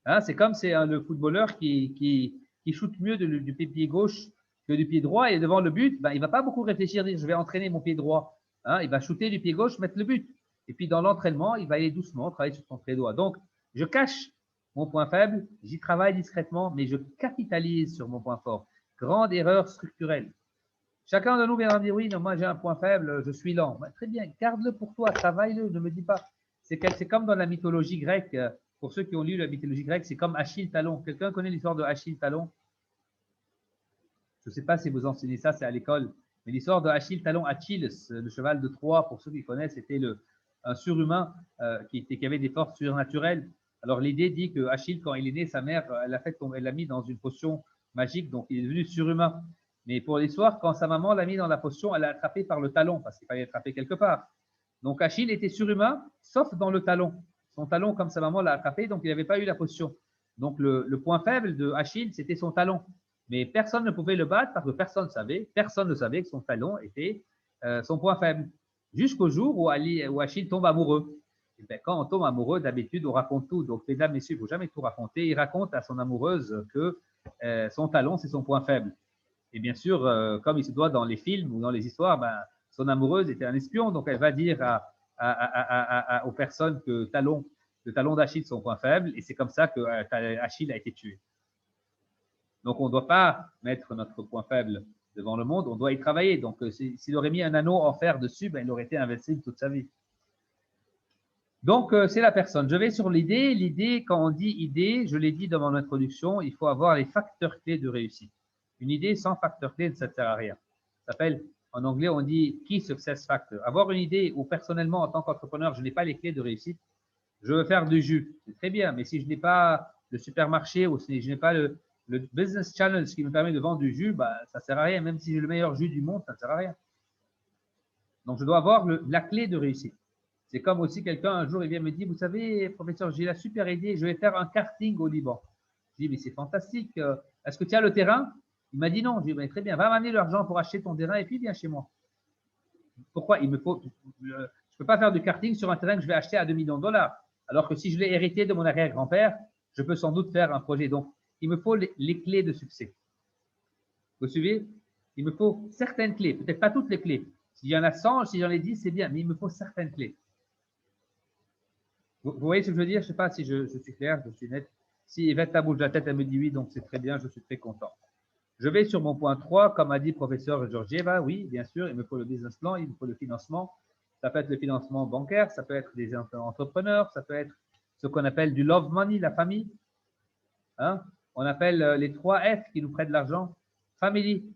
Hein, c'est comme c'est le footballeur qui shoot mieux du pied gauche que du pied droit et devant le but, il ne va pas beaucoup réfléchir, dire je vais entraîner mon pied droit. Hein, il va shooter du pied gauche, mettre le but. Et puis dans l'entraînement, il va aller doucement, travailler sur son pied droit. Donc, je cache mon point faible, j'y travaille discrètement, mais je capitalise sur mon point fort. Grande erreur structurelle. Chacun de nous viendra dire oui, non, moi j'ai un point faible, je suis lent. Très bien, garde-le pour toi, travaille-le, ne me dis pas. C'est comme dans la mythologie grecque. Pour ceux qui ont lu la mythologie grecque, c'est comme Achille Talon. Quelqu'un connaît l'histoire de Achille Talon? Je ne sais pas si vous enseignez ça, c'est à l'école. Mais l'histoire de Achille Talon, Achilles, le cheval de Troie, pour ceux qui connaissent, c'était un surhumain qui avait des forces surnaturelles. Alors l'idée dit que Achille, quand il est né, sa mère, elle l'a mis dans une potion magique, donc il est devenu surhumain. Mais pour l'histoire, quand sa maman l'a mis dans la potion, elle l'a attrapé par le talon, parce qu'il fallait l'attraper quelque part. Donc Achille était surhumain, sauf dans le talon. Son talon, comme sa maman l'a attrapé, donc il n'avait pas eu la potion. Donc le point faible de Achille, c'était son talon. Mais personne ne pouvait le battre parce que personne ne savait que son talon était son point faible. Jusqu'au jour où Achille tombe amoureux. Et bien, quand on tombe amoureux, d'habitude, on raconte tout. Donc, mesdames, messieurs, il ne faut jamais tout raconter. Il raconte à son amoureuse que son talon, c'est son point faible. Et bien sûr, comme il se doit dans les films ou dans les histoires, son amoureuse était un espion. Donc, elle va dire aux personnes que le talon d'Achille, c'est son point faible. Et c'est comme ça que Achille a été tué. Donc, on ne doit pas mettre notre point faible devant le monde, on doit y travailler. Donc, s'il aurait mis un anneau en fer dessus, il aurait été invincible toute sa vie. Donc, c'est la personne. Je vais sur l'idée. L'idée, quand on dit idée, je l'ai dit dans mon introduction, il faut avoir les facteurs clés de réussite. Une idée sans facteurs clés, ça ne sert à rien. Ça s'appelle, en anglais, on dit Key Success Factor. Avoir une idée où personnellement, en tant qu'entrepreneur, je n'ai pas les clés de réussite, je veux faire du jus. C'est très bien, mais si je n'ai pas le supermarché ou si je n'ai pas le business challenge qui me permet de vendre du jus, ça ne sert à rien. Même si j'ai le meilleur jus du monde, ça ne sert à rien. Donc, je dois avoir la clé de réussite. C'est comme aussi quelqu'un, un jour, il vient me dire, vous savez, professeur, j'ai la super idée, je vais faire un karting au Liban. Je dis, mais c'est fantastique. Est-ce que tu as le terrain? Il m'a dit non. Je dis, mais très bien, va m'amener l'argent pour acheter ton terrain et puis viens chez moi. Pourquoi? Je ne peux pas faire du karting sur un terrain que je vais acheter à 2 millions de dollars. Alors que si je l'ai hérité de mon arrière-grand-père, je peux sans doute faire un projet. Donc, il me faut les clés de succès. Vous suivez? Il me faut certaines clés, peut-être pas toutes les clés. S'il y en a 100, si j'en ai 10, c'est bien, mais il me faut certaines clés. Vous voyez ce que je veux dire? Je ne sais pas si je suis clair, je suis net. Si Yvette la bouge de la tête, elle me dit oui, donc c'est très bien, je suis très content. Je vais sur mon point 3, comme a dit le professeur Georgieva, oui, bien sûr, il me faut le business plan, il me faut le financement. Ça peut être le financement bancaire, ça peut être des entrepreneurs, ça peut être ce qu'on appelle du love money, la famille. Hein? On appelle les 3 F qui nous prêtent de l'argent. Family,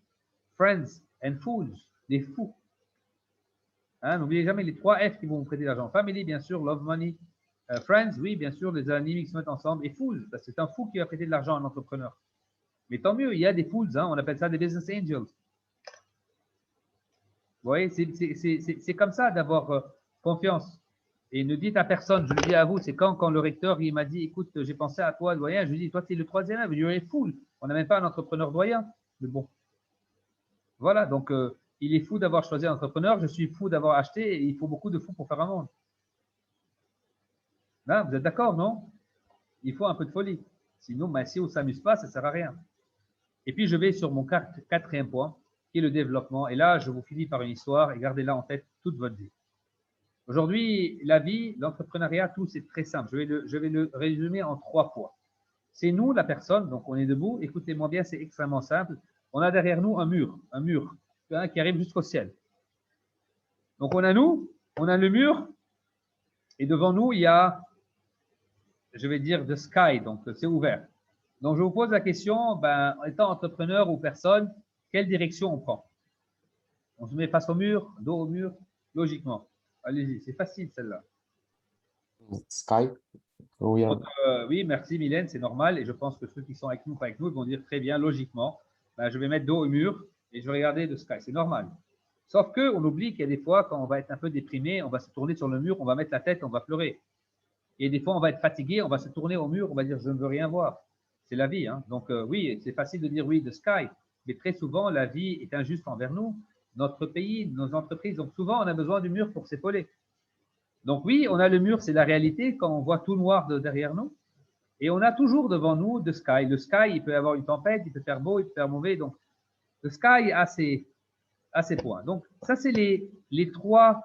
friends and fools, les fous. Hein? N'oubliez jamais les 3 F qui vont vous prêter de l'argent. Family, bien sûr, love money. Friends, oui, bien sûr, les amis qui se mettent ensemble. Et fools, parce que c'est un fou qui va prêter de l'argent à un entrepreneur. Mais tant mieux, il y a des fools, hein, on appelle ça des business angels. Vous voyez, c'est comme ça d'avoir confiance. Et ne dites à personne, je le dis à vous, c'est quand le recteur il m'a dit, écoute, j'ai pensé à toi, doyen, je lui dis, toi, tu es le 3e, vous êtes fou. On n'a même pas un entrepreneur doyen. Mais bon. Voilà, donc il est fou d'avoir choisi un entrepreneur, je suis fou d'avoir acheté, et il faut beaucoup de fous pour faire un monde. Là, vous êtes d'accord, non? Il faut un peu de folie. Sinon, ben, si on ne s'amuse pas, ça ne sert à rien. Et puis, je vais sur mon 4e point, qui est le développement. Et là, je vous finis par une histoire et gardez-la en tête toute votre vie. Aujourd'hui, la vie, l'entrepreneuriat, tout, c'est très simple. Je vais le résumer en 3 points. C'est nous, la personne, donc on est debout. Écoutez-moi bien, c'est extrêmement simple. On a derrière nous un mur hein, qui arrive jusqu'au ciel. Donc, on a nous, on a le mur, et devant nous, il y a, je vais dire, the sky, donc c'est ouvert. Donc, je vous pose la question, ben, étant entrepreneur ou personne, quelle direction on prend? On se met face au mur, dos au mur, logiquement. Allez-y, c'est facile celle-là. Sky. Oui, Donc, oui, merci Mylène, c'est normal. Et je pense que ceux qui sont avec nous, pas avec nous, ils vont dire très bien, logiquement, ben, je vais mettre dos au mur et je vais regarder le sky. C'est normal. Sauf qu'on oublie qu'il y a des fois, quand on va être un peu déprimé, on va se tourner sur le mur, on va mettre la tête, on va pleurer. Et des fois, on va être fatigué, on va se tourner au mur, on va dire, je ne veux rien voir. C'est la vie. Hein. Donc, oui, c'est facile de dire oui, the sky. Mais très souvent, la vie est injuste envers nous, notre pays, nos entreprises. Donc, souvent, on a besoin du mur pour s'épauler. Donc, oui, on a le mur, c'est la réalité quand on voit tout noir derrière nous. Et on a toujours devant nous the sky. Le sky, il peut y avoir une tempête, il peut faire beau, il peut faire mauvais. Donc, le sky a ses points. Donc, ça, c'est les trois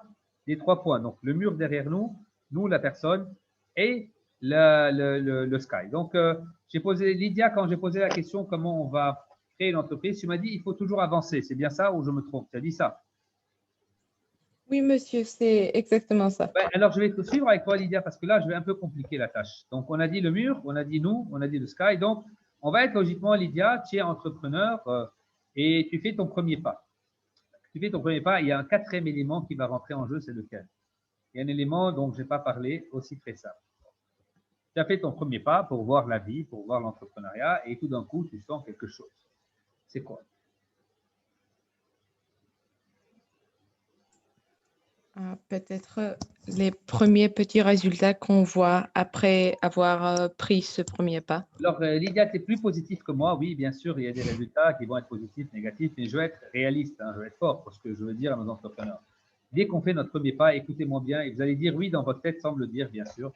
points. Donc, le mur derrière nous, la personne, et le sky. Donc, j'ai posé, Lydia, quand j'ai posé la question comment on va créer une entreprise, tu m'as dit il faut toujours avancer. C'est bien ça ou je me trompe? Tu as dit ça? Oui, monsieur, c'est exactement ça. Ouais, alors, je vais te suivre avec toi, Lydia, parce que là, je vais un peu compliquer la tâche. Donc, on a dit le mur, on a dit nous, on a dit le sky. Donc, on va être logiquement, Lydia, tu es entrepreneur et tu fais ton premier pas. Tu fais ton premier pas, il y a un 4e élément qui va rentrer en jeu, c'est lequel? Il y a un élément dont je n'ai pas parlé, aussi très simple. Tu as fait ton premier pas pour voir la vie, pour voir l'entrepreneuriat, et tout d'un coup, tu sens quelque chose. C'est quoi? Peut-être les premiers petits résultats qu'on voit après avoir pris ce premier pas. Alors, Lydia, tu es plus positif que moi. Oui, bien sûr, il y a des résultats qui vont être positifs, négatifs, mais je veux être réaliste, hein, je veux être fort pour ce que je veux dire à nos entrepreneurs. Dès qu'on fait notre premier pas, écoutez-moi bien, et vous allez dire oui dans votre tête sans me le dire, bien sûr.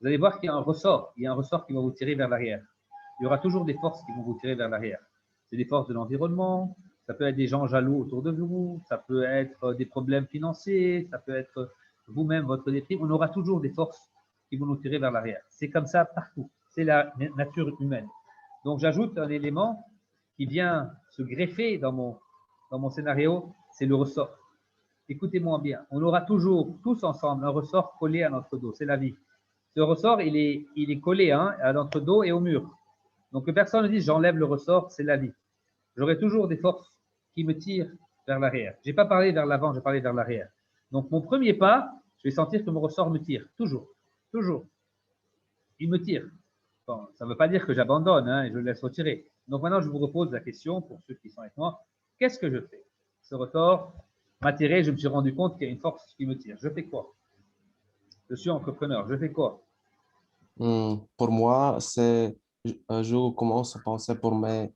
Vous allez voir qu'il y a un ressort. Il y a un ressort qui va vous tirer vers l'arrière. Il y aura toujours des forces qui vont vous tirer vers l'arrière. C'est des forces de l'environnement, ça peut être des gens jaloux autour de vous, ça peut être des problèmes financiers, ça peut être vous-même, votre déprime. On aura toujours des forces qui vont nous tirer vers l'arrière. C'est comme ça partout. C'est la nature humaine. Donc, j'ajoute un élément qui vient se greffer dans mon scénario, c'est le ressort. Écoutez-moi bien, on aura toujours, tous ensemble, un ressort collé à notre dos. C'est la vie. Ce ressort, il est collé hein, à notre dos et au mur. Donc, que personne ne dise j'enlève le ressort, c'est la vie. J'aurai toujours des forces qui me tirent vers l'arrière. Je n'ai pas parlé vers l'avant, j'ai parlé vers l'arrière. Donc, mon premier pas, je vais sentir que mon ressort me tire. Toujours. Toujours. Il me tire. Bon, ça ne veut pas dire que j'abandonne hein, et je le laisse retirer. Donc, maintenant, je vous repose la question pour ceux qui sont avec moi. Qu'est-ce que je fais? Ce ressort m'a tiré, je me suis rendu compte qu'il y a une force qui me tire. Je fais quoi? Je suis entrepreneur. Je fais quoi? Pour moi, je commence à penser pour mes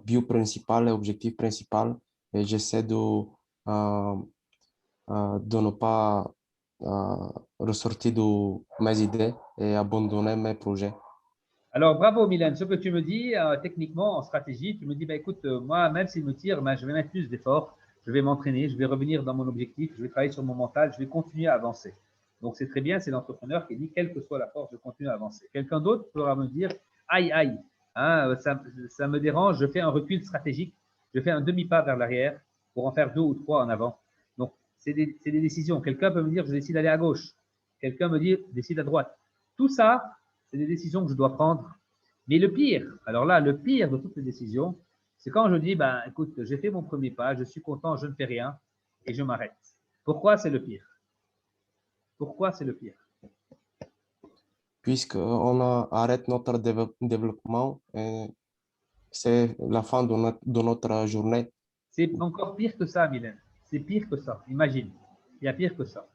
buts principaux et objectifs principaux et j'essaie de ne pas ressortir de mes idées et abandonner mes projets. Alors, bravo Mylène. Ce que tu me dis, techniquement, en stratégie, tu me dis, bah, écoute, moi, même s'il me tire, bah, je vais mettre plus d'efforts, je vais m'entraîner, je vais revenir dans mon objectif, je vais travailler sur mon mental, je vais continuer à avancer. Donc, c'est très bien, c'est l'entrepreneur qui dit, quelle que soit la force, je continue à avancer. Quelqu'un d'autre pourra me dire, aïe, aïe, hein, ça me dérange, je fais un recul stratégique, je fais un demi-pas vers l'arrière pour en faire 2 ou 3 en avant. Donc, c'est des décisions. Quelqu'un peut me dire, je décide d'aller à gauche. Quelqu'un me dit, décide à droite. Tout ça, c'est des décisions que je dois prendre. Mais le pire, alors là, le pire de toutes les décisions, c'est quand je dis, ben, écoute, j'ai fait mon premier pas, je suis content, je ne fais rien et je m'arrête. Pourquoi c'est le pire? Pourquoi c'est le pire? Puisqu'on arrête notre développement, c'est la fin de notre journée. C'est encore pire que ça, Mylène. C'est pire que ça. Imagine, il y a pire que ça.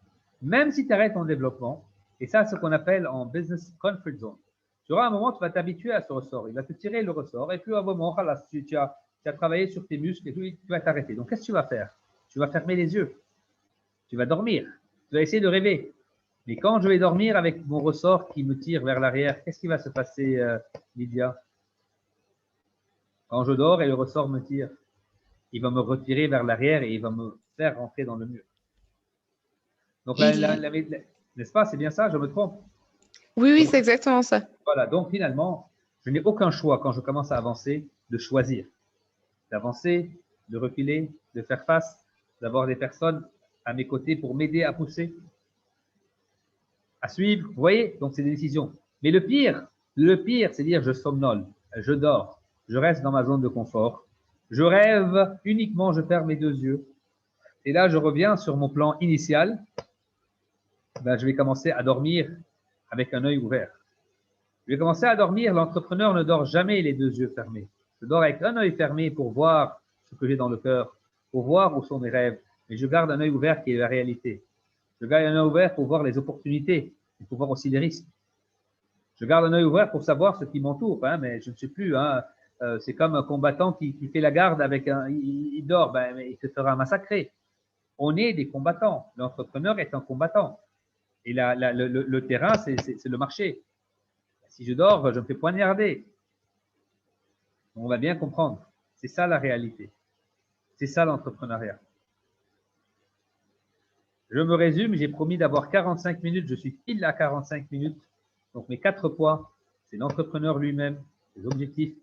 Même si tu arrêtes ton développement, et ça, c'est ce qu'on appelle en business comfort zone. Tu auras un moment, tu vas t'habituer à ce ressort. Il va te tirer le ressort, et puis à un moment, tu as travaillé sur tes muscles, et puis tu vas t'arrêter. Donc, qu'est-ce que tu vas faire? Tu vas fermer les yeux. Tu vas dormir. Tu vas essayer de rêver. Mais quand je vais dormir avec mon ressort qui me tire vers l'arrière, qu'est-ce qui va se passer, Lydia? Quand je dors et le ressort me tire, il va me retirer vers l'arrière et il va me faire rentrer dans le mur. Donc, n'est-ce pas? C'est bien ça? Je me trompe? Oui, c'est exactement ça. Voilà. Donc, finalement, je n'ai aucun choix quand je commence à avancer de choisir, d'avancer, de reculer, de faire face, d'avoir des personnes à mes côtés pour m'aider à pousser, à suivre. Vous voyez? Donc, c'est des décisions. Mais le pire, c'est dire je somnole, je dors, je reste dans ma zone de confort, je rêve uniquement, je ferme mes 2 yeux. Et là, je reviens sur mon plan initial. Ben, je vais commencer à dormir avec un œil ouvert. Je vais commencer à dormir. L'entrepreneur ne dort jamais les 2 yeux fermés. Je dors avec un œil fermé pour voir ce que j'ai dans le cœur, pour voir où sont mes rêves. Mais je garde un œil ouvert qui est la réalité. Je garde un œil ouvert pour voir les opportunités et pour voir aussi les risques. Je garde un œil ouvert pour savoir ce qui m'entoure, hein, mais je ne sais plus. Hein, c'est comme un combattant qui fait la garde avec il dort, ben, mais il se fera massacrer. On est des combattants. L'entrepreneur est un combattant. Et le terrain, c'est le marché. Si je dors, je me fais poignarder. On va bien comprendre. C'est ça la réalité. C'est ça l'entrepreneuriat. Je me résume, j'ai promis d'avoir 45 minutes. Je suis pile à 45 minutes. Donc, mes 4 points, c'est l'entrepreneur lui-même, ses objectifs,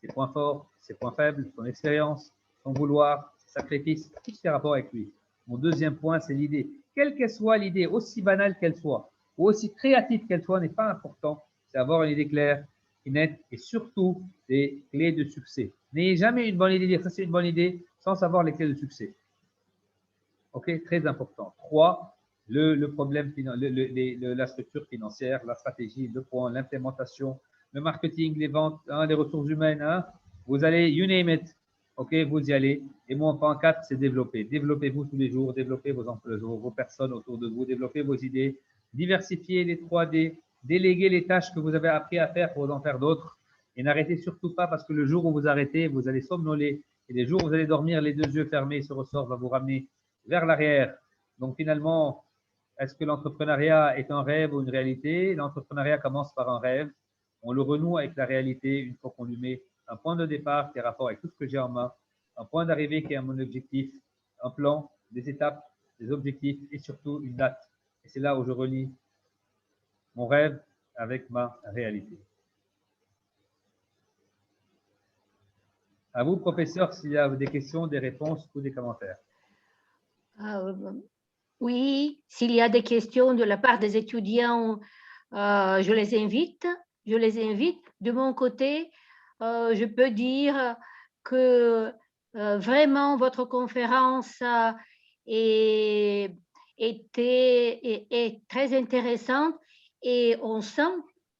ses points forts, ses points faibles, son expérience, son vouloir, ses sacrifices, tout ce qui a rapport avec lui. Mon deuxième point, c'est l'idée. Quelle qu'elle soit l'idée, aussi banale qu'elle soit, ou aussi créative qu'elle soit, n'est pas important. C'est avoir une idée claire, nette et surtout des clés de succès. N'ayez jamais une bonne idée, dire ça c'est une bonne idée, sans savoir les clés de succès. Ok, très important. 3, le problème, la structure financière, la stratégie, le point, l'implémentation, le marketing, les ventes, hein, les ressources humaines. Hein, vous allez, you name it. Ok, vous y allez. Et mon point 4, c'est développer. Développez-vous tous les jours, développez vos personnes autour de vous, développez vos idées, diversifiez les 3D, déléguez les tâches que vous avez appris à faire pour en faire d'autres. Et n'arrêtez surtout pas parce que le jour où vous arrêtez, vous allez somnoler. Et les jours où vous allez dormir, les 2 yeux fermés, ce ressort va vous ramener vers l'arrière. Donc finalement, est-ce que l'entrepreneuriat est un rêve ou une réalité? L'entrepreneuriat commence par un rêve. On le renoue avec la réalité une fois qu'on lui met un point de départ qui est rapport avec tout ce que j'ai en main, un point d'arrivée qui est mon objectif, un plan, des étapes, des objectifs et surtout une date. Et c'est là où je relie mon rêve avec ma réalité. À vous, professeur, s'il y a des questions, des réponses ou des commentaires. Oui, s'il y a des questions de la part des étudiants, je les invite. De mon côté, je peux dire que vraiment votre conférence est très intéressante et on sent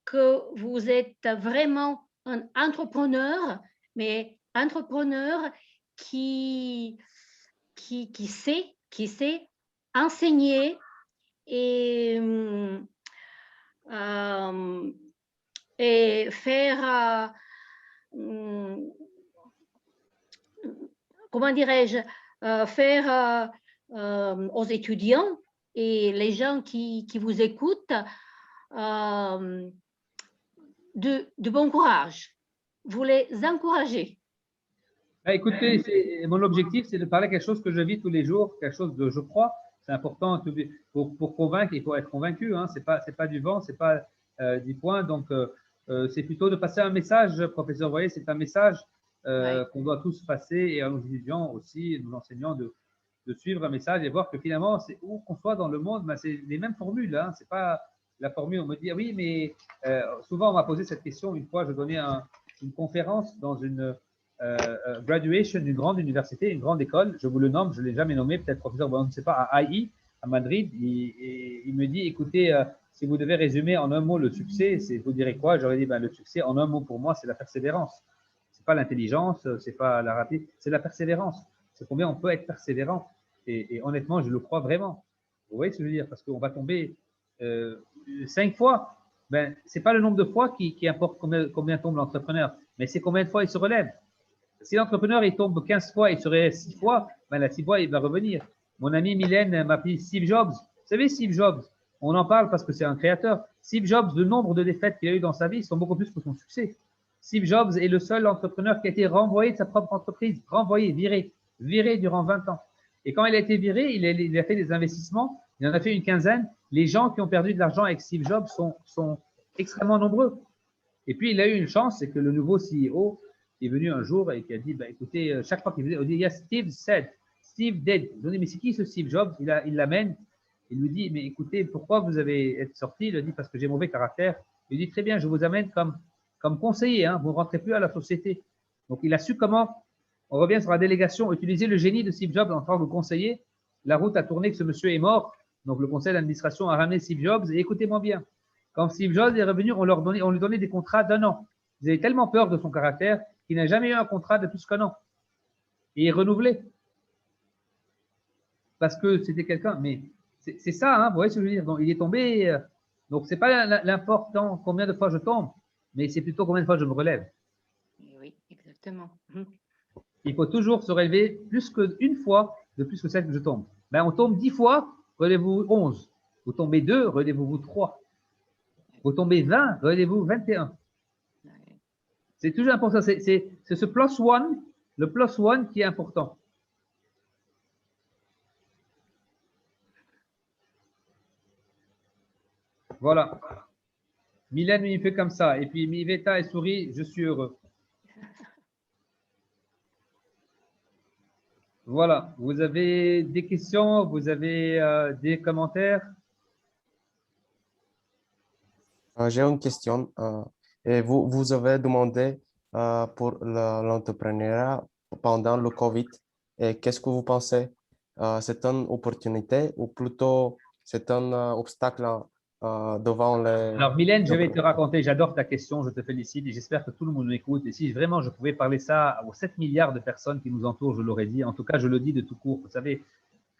que vous êtes vraiment un entrepreneur, mais entrepreneur qui sait enseigner et faire, comment dirais-je, faire aux étudiants et les gens qui vous écoutent de bon courage. Vous les encouragez. Écoutez, mon objectif, c'est de parler quelque chose que je vis tous les jours, quelque chose de je crois. C'est important. Pour convaincre, il faut être convaincu. Hein. C'est pas du vent, c'est pas du point. Donc, c'est plutôt de passer un message, professeur. Vous voyez, c'est un message qu'on doit tous passer et à nos étudiants aussi, nos enseignants, de suivre un message et voir que finalement, c'est où qu'on soit dans le monde, ben, c'est les mêmes formules. Hein. C'est pas la formule. On me dit, oui, mais souvent, on m'a posé cette question. Une fois, je donnais une conférence dans une graduation d'une grande université, une grande école. Je vous le nomme, je ne l'ai jamais nommé, peut-être professeur, on ne sait pas, à AI, à Madrid. Il me dit, écoutez, si vous devez résumer en un mot le succès, vous direz quoi? J'aurais dit, ben, le succès, en un mot pour moi, c'est la persévérance. Ce n'est pas l'intelligence, ce n'est pas la rapidité, c'est la persévérance. C'est combien on peut être persévérant. Et honnêtement, je le crois vraiment. Vous voyez ce que je veux dire? Parce qu'on va tomber 5 fois. Ben, ce n'est pas le nombre de fois qui importe combien tombe l'entrepreneur, mais c'est combien de fois il se relève. Si l'entrepreneur il tombe 15 fois et il se relève 6 fois, ben, la 6 fois, il va revenir. Mon ami Mylène m'a appelé Steve Jobs. Vous savez, Steve Jobs, on en parle parce que c'est un créateur. Steve Jobs, le nombre de défaites qu'il a eu dans sa vie sont beaucoup plus que son succès. Steve Jobs est le seul entrepreneur qui a été renvoyé de sa propre entreprise, renvoyé, viré durant 20 ans. Et quand il a été viré, il a fait des investissements, il en a fait une quinzaine. Les gens qui ont perdu de l'argent avec Steve Jobs sont extrêmement nombreux. Et puis, il a eu une chance, c'est que le nouveau CEO est venu un jour et qui a dit, bah, écoutez, chaque fois qu'il venait, on dit, yes, Steve said, Steve did. Ils ont dit, mais c'est qui ce Steve Jobs? Il l'amène, il lui dit, mais écoutez, pourquoi vous avez été sorti? Il a dit, parce que j'ai mauvais caractère. Il dit, très bien, je vous amène comme conseiller, hein, vous ne rentrez plus à la société. Donc, il a su comment, on revient sur la délégation, utiliser le génie de Steve Jobs en tant que conseiller. La route a tourné que ce monsieur est mort. Donc, le conseil d'administration a ramené Steve Jobs. Et écoutez-moi bien, quand Steve Jobs est revenu, on lui donnait des contrats d'1 an. Ils avaient tellement peur de son caractère qu'il n'a jamais eu un contrat de plus qu'1 an. Et il est renouvelé. Parce que c'était quelqu'un. Mais c'est ça, hein, vous voyez ce que je veux dire. Donc, il est tombé. Donc, ce n'est pas l'important combien de fois je tombe, mais c'est plutôt combien de fois je me relève. Oui, exactement. Il faut toujours se relever plus qu'une fois de plus que celle que je tombe. Ben, on tombe 10 fois, relevez-vous 11. Vous tombez 2, relevez-vous 3. Vous tombez 20, relevez-vous 21. C'est toujours important. C'est ce plus one, le plus one qui est important. Voilà. Mylène, il fait comme ça. Et puis Miveta et sourit, je suis heureux. Voilà. Vous avez des questions? Vous avez des commentaires? J'ai une question. Et vous avez demandé pour l'entrepreneuriat pendant le COVID. Et qu'est-ce que vous pensez? C'est une opportunité ou plutôt c'est un obstacle devant les… Alors, Mylène, je vais te raconter, j'adore ta question, je te félicite et j'espère que tout le monde m'écoute. Et si vraiment je pouvais parler ça aux 7 milliards de personnes qui nous entourent, je l'aurais dit. En tout cas, je le dis de tout court. Vous savez,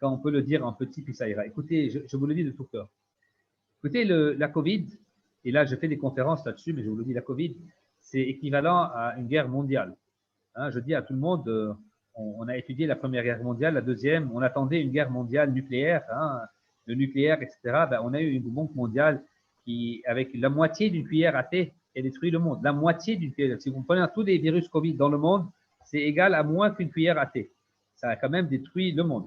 quand on peut le dire en petit, puis ça ira. Écoutez, je vous le dis de tout cœur. Écoutez, la COVID, et là, je fais des conférences là-dessus, mais je vous le dis, la COVID, c'est équivalent à une guerre mondiale. Hein, je dis à tout le monde, on a étudié la Première Guerre mondiale, la Deuxième, on attendait une guerre mondiale nucléaire, hein, le nucléaire, etc. Ben, on a eu une bombe mondiale qui, avec la moitié d'une cuillère à thé, a détruit le monde. La moitié d'une cuillère. Si vous prenez tous les virus Covid dans le monde, c'est égal à moins qu'une cuillère à thé. Ça a quand même détruit le monde.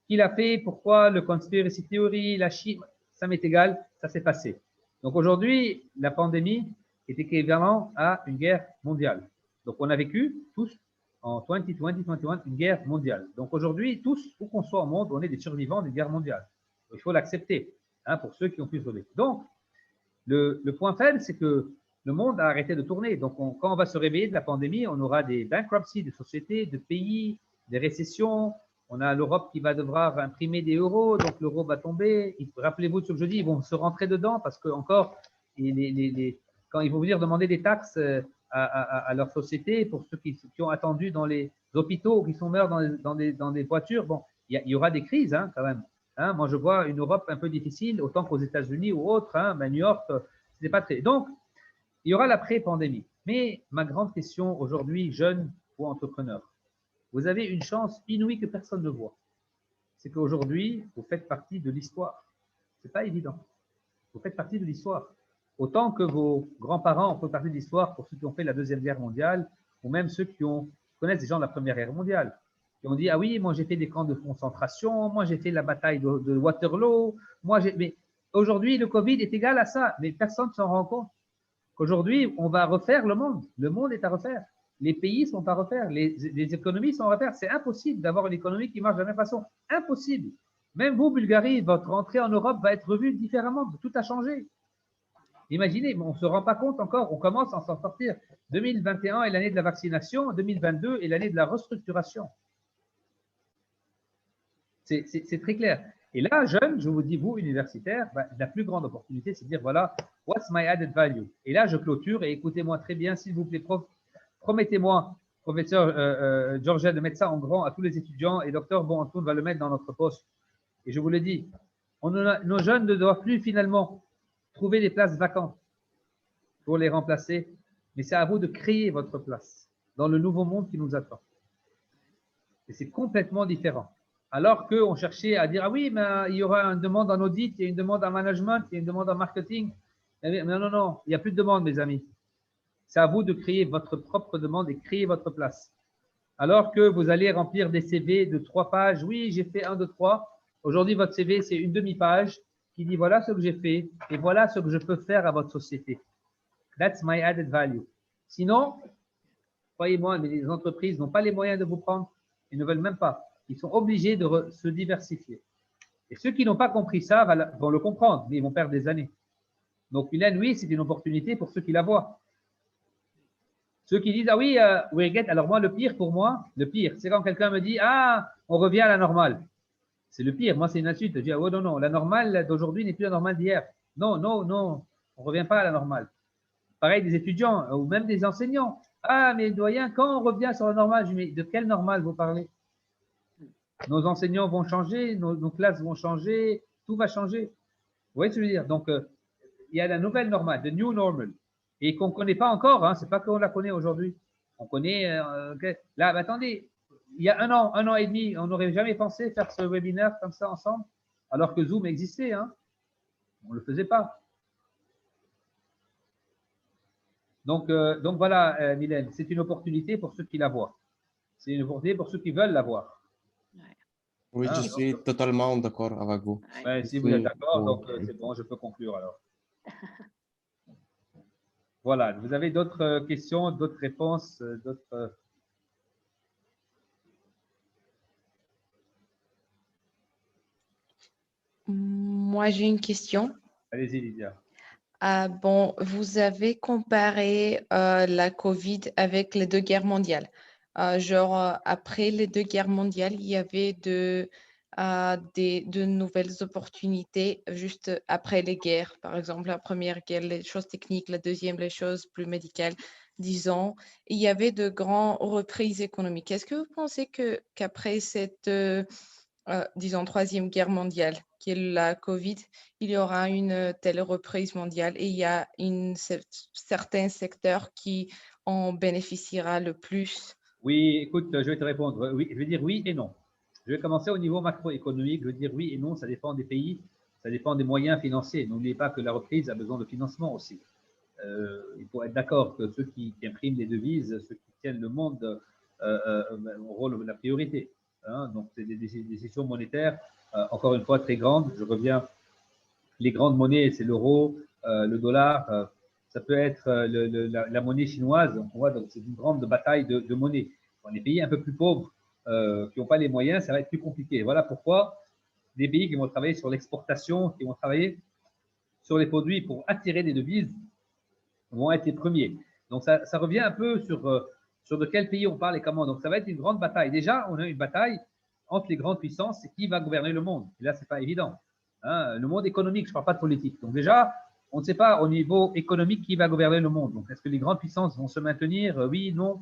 Qui l'a fait? Pourquoi? Le conspiracy theory, la Chine, ça m'est égal, ça s'est passé. Donc aujourd'hui, la pandémie est équivalent à une guerre mondiale. Donc on a vécu tous en 2020-2021 une guerre mondiale. Donc aujourd'hui, tous, où qu'on soit au monde, on est des survivants d'une guerre mondiale. Il faut l'accepter, hein, pour ceux qui ont pu survivre. Donc, le point faible, c'est que le monde a arrêté de tourner. Donc, quand on va se réveiller de la pandémie, on aura des bankruptcies de sociétés, de pays, des récessions. On a l'Europe qui va devoir imprimer des euros, donc l'euro va tomber. Rappelez-vous de ce que je dis, ils vont se rentrer dedans parce que encore, quand ils vont venir demander des taxes à leur société, pour ceux qui ont attendu dans les hôpitaux, qui sont morts dans des voitures, bon, il y aura des crises, hein, quand même. Hein, moi, je vois une Europe un peu difficile, autant qu'aux États-Unis ou autres. Hein, ben New York, c'était pas très. Donc, il y aura l'après-pandémie. Mais ma grande question aujourd'hui, jeunes ou entrepreneurs, vous avez une chance inouïe que personne ne voit. C'est qu'aujourd'hui, vous faites partie de l'histoire. Ce n'est pas évident. Vous faites partie de l'histoire. Autant que vos grands-parents ont fait partie de l'histoire pour ceux qui ont fait la Deuxième Guerre mondiale, ou même ceux qui connaissent des gens de la Première Guerre mondiale. qui ont dit, ah oui, moi j'ai fait des camps de concentration, moi j'ai fait la bataille de Waterloo, mais aujourd'hui le Covid est égal à ça, mais personne ne s'en rend compte. Qu'aujourd'hui, on va refaire le monde. Le monde est à refaire. Les pays sont à refaire. Les économies sont à refaire. C'est impossible d'avoir une économie qui marche de la même façon. Impossible. Même vous, Bulgarie, votre entrée en Europe va être revue différemment. Tout a changé. Imaginez, on ne se rend pas compte encore. On commence à s'en sortir. 2021 est l'année de la vaccination. 2022 est l'année de la restructuration. C'est très clair. Et là, jeune, je vous dis, vous, universitaires, la plus grande opportunité, c'est de dire, voilà, what's my added value? Et là, je clôture et écoutez-moi très bien, s'il vous plaît, promettez-moi, professeur Georgia, de mettre ça en grand à tous les étudiants et docteur Bonantoun va le mettre dans notre poste. Et je vous le dis, nos jeunes ne doivent plus finalement trouver des places vacantes pour les remplacer, mais c'est à vous de créer votre place dans le nouveau monde qui nous attend. Et c'est complètement différent. Alors qu'on cherchait à dire, ah oui, mais il y aura une demande en audit, il y a une demande en management, il y a une demande en marketing. Mais non, il n'y a plus de demande, mes amis. C'est à vous de créer votre propre demande et créer votre place. Alors que vous allez remplir des CV de 3 pages, oui, j'ai fait 1, 2, 3. Aujourd'hui, votre CV, c'est une demi-page qui dit, voilà ce que j'ai fait et voilà ce que je peux faire à votre société. That's my added value. Sinon, croyez-moi, les entreprises n'ont pas les moyens de vous prendre. Ils ne veulent même pas. Ils sont obligés de se diversifier. Et ceux qui n'ont pas compris ça vont le comprendre, mais ils vont perdre des années. Donc, Mylène, oui, c'est une opportunité pour ceux qui la voient. Ceux qui disent, ah oui, alors moi, le pire pour moi, c'est quand quelqu'un me dit, ah, on revient à la normale. C'est le pire. Moi, c'est une insulte. Je dis, oh non, la normale d'aujourd'hui n'est plus la normale d'hier. Non, on ne revient pas à la normale. Pareil des étudiants ou même des enseignants. Ah, mais doyen, quand on revient sur la normale, je dis, mais de quelle normale vous parlez? Nos enseignants vont changer, nos classes vont changer, tout va changer. Vous voyez ce que je veux dire? Donc, il y a la nouvelle normale, the new normal, et qu'on ne connaît pas encore, hein, ce n'est pas qu'on la connaît aujourd'hui. On connaît, là, attendez, il y a un an et demi, on n'aurait jamais pensé faire ce webinaire comme ça ensemble, alors que Zoom existait, hein. On ne le faisait pas. Donc voilà, Mylène, c'est une opportunité pour ceux qui la voient. C'est une opportunité pour ceux qui veulent la voir. Oui, je suis totalement d'accord avec vous. Ouais, si vous êtes d'accord, donc c'est bon, je peux conclure alors. Voilà, vous avez d'autres questions, d'autres réponses, d'autres… Moi, j'ai une question. Allez-y, Lydia. Bon, vous avez comparé la COVID avec les 2 guerres mondiales. Après les 2 guerres mondiales, il y avait de nouvelles opportunités juste après les guerres. Par exemple, la première guerre, les choses techniques, la deuxième, les choses plus médicales, disons. Il y avait de grandes reprises économiques. Est-ce que vous pensez qu'après cette, disons, 3e guerre mondiale, qui est la COVID, il y aura une telle reprise mondiale et il y a certains secteurs qui en bénéficiera le plus? Oui, écoute, je vais te répondre. Oui, je vais dire oui et non. Je vais commencer au niveau macroéconomique. Je vais dire oui et non, ça dépend des pays, ça dépend des moyens financiers. N'oubliez pas que la reprise a besoin de financement aussi. Il faut être d'accord que ceux qui impriment les devises, ceux qui tiennent le monde, auront la priorité. Hein. Donc, c'est des décisions monétaires, encore une fois, très grandes. Je reviens, les grandes monnaies, c'est l'euro, le dollar, ça peut être la monnaie chinoise. On voit, donc c'est une grande bataille de monnaie. Dans les pays un peu plus pauvres, qui n'ont pas les moyens, ça va être plus compliqué. Voilà pourquoi des pays qui vont travailler sur l'exportation, qui vont travailler sur les produits pour attirer des devises, vont être les premiers. Donc, ça revient un peu sur de quel pays on parle et comment. Donc, ça va être une grande bataille. Déjà, on a une bataille entre les grandes puissances, c'est qui va gouverner le monde. Et là, ce n'est pas évident. Hein, le monde économique, je ne parle pas de politique. Donc, déjà, on ne sait pas au niveau économique qui va gouverner le monde. Donc, est-ce que les grandes puissances vont se maintenir? Oui, non.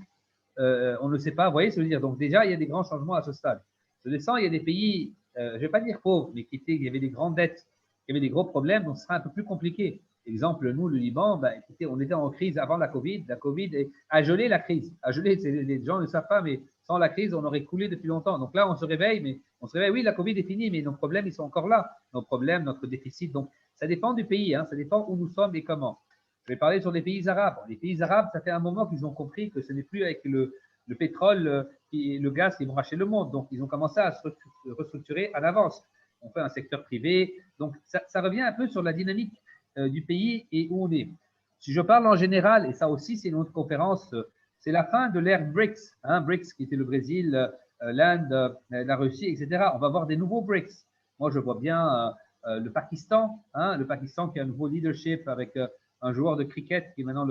On ne sait pas. Vous voyez ce que je veux dire? Donc, déjà, il y a des grands changements à ce stade. Je descends, il y a des pays, je ne vais pas dire pauvres, mais il y avait des grandes dettes, il y avait des gros problèmes, donc ce sera un peu plus compliqué. Exemple, nous, le Liban, écoutez, on était en crise avant la Covid. La Covid a gelé la crise. A gelé, les gens ne le savent pas, mais sans la crise, on aurait coulé depuis longtemps. Donc là, on se réveille, oui, la Covid est finie, mais nos problèmes, ils sont encore là. Nos problèmes, notre déficit. Donc, ça dépend du pays, hein, ça dépend où nous sommes et comment. Je vais parler sur les pays arabes. Les pays arabes, ça fait un moment qu'ils ont compris que ce n'est plus avec le pétrole le gaz qui vont racheter le monde. Donc, ils ont commencé à se restructurer à l'avance. On fait un secteur privé. Donc, ça revient un peu sur la dynamique du pays et où on est. Si je parle en général, et ça aussi, c'est une autre conférence, c'est la fin de l'ère BRICS. BRICS qui était le Brésil, l'Inde, la Russie, etc. On va avoir des nouveaux BRICS. Moi, je vois bien le Pakistan qui a un nouveau leadership avec un joueur de cricket qui est maintenant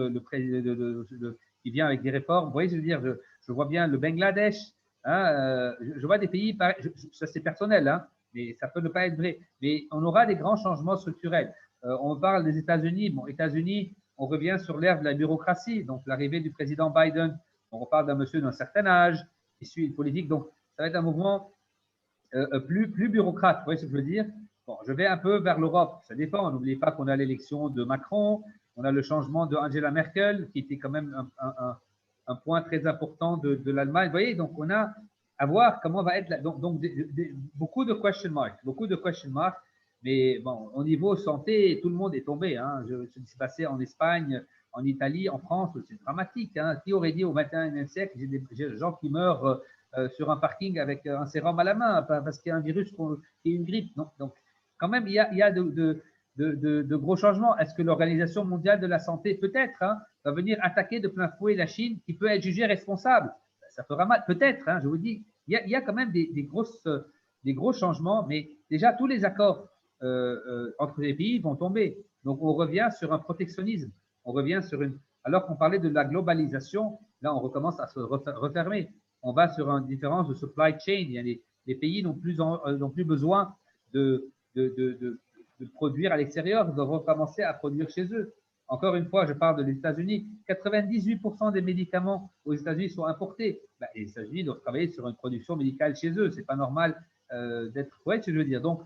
qui vient avec des réformes. Vous voyez, je veux dire, je vois bien le Bangladesh. Je vois des pays, ça c'est personnel, mais ça peut ne pas être vrai. Mais on aura des grands changements structurels. On parle des États-Unis. Bon, États-Unis, on revient sur l'ère de la bureaucratie. Donc, l'arrivée du président Biden, on reparle d'un monsieur d'un certain âge qui suit une politique. Donc, ça va être un mouvement plus bureaucrate. Vous voyez ce que je veux dire? Bon, je vais un peu vers l'Europe. Ça dépend. N'oubliez pas qu'on a l'élection de Macron. On a le changement de Angela Merkel, qui était quand même un point très important de l'Allemagne. Vous voyez, donc on a à voir comment va être. Donc beaucoup de question marks. Mais bon, au niveau santé, tout le monde est tombé. Ce qui s'est passé en Espagne, en Italie, en France, c'est dramatique. Qui aurait dit au XXIe siècle, j'ai des gens qui meurent sur un parking avec un sérum à la main parce qu'il y a un virus qui est une grippe. Donc, quand même, il y a de gros changements. Est-ce que l'Organisation mondiale de la santé, peut-être, va venir attaquer de plein fouet la Chine, qui peut être jugée responsable? Ça fera mal, peut-être, je vous dis. Il y a quand même des gros changements, mais déjà, tous les accords entre les pays vont tomber. Donc, on revient sur un protectionnisme. On revient sur alors qu'on parlait de la globalisation, là, on recommence à se refermer. On va sur une différence de supply chain. Les pays n'ont plus besoin de produire à l'extérieur, ils doivent recommencer à produire chez eux. Encore une fois, je parle des États-Unis. 98% des médicaments aux États-Unis sont importés. Les États-Unis doivent travailler sur une production médicale chez eux. Ce n'est pas normal d'être. Ouais, ce que je veux dire. Donc,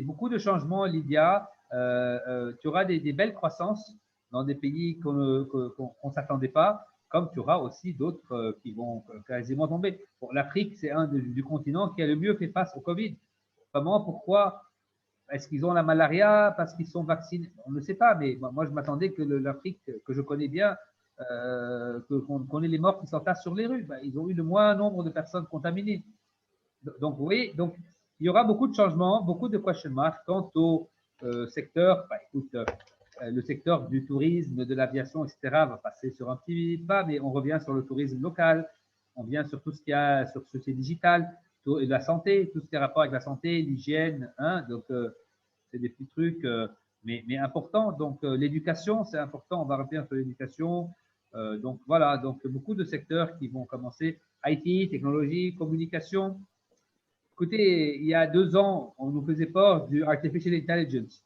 beaucoup de changements, Lydia. Tu auras des belles croissances dans des pays qu'on ne s'attendait pas, comme tu auras aussi d'autres qui vont quasiment tomber. Bon, l'Afrique, c'est un du continent qui a le mieux fait face au Covid. Comment, pourquoi? Est-ce qu'ils ont la malaria parce qu'ils sont vaccinés? On ne sait pas, mais moi, je m'attendais que l'Afrique, que je connais bien, qu'on ait les morts qui s'entassent sur les rues. Ils ont eu le moins nombre de personnes contaminées. Donc, vous voyez, donc, il y aura beaucoup de changements, beaucoup de question marks quant au secteur. Écoute, le secteur du tourisme, de l'aviation, etc., va passer sur un petit pas, mais on revient sur le tourisme local, on vient sur tout ce qui a, sur ce qui est digital, et la santé, tout ce qui a rapport avec la santé, l'hygiène, donc c'est des petits trucs, mais importants. Donc l'éducation, c'est important, on va revenir sur l'éducation. Donc voilà, donc beaucoup de secteurs qui vont commencer, IT, technologie, communication. Écoutez, il y a 2 ans, on nous faisait peur du artificial intelligence.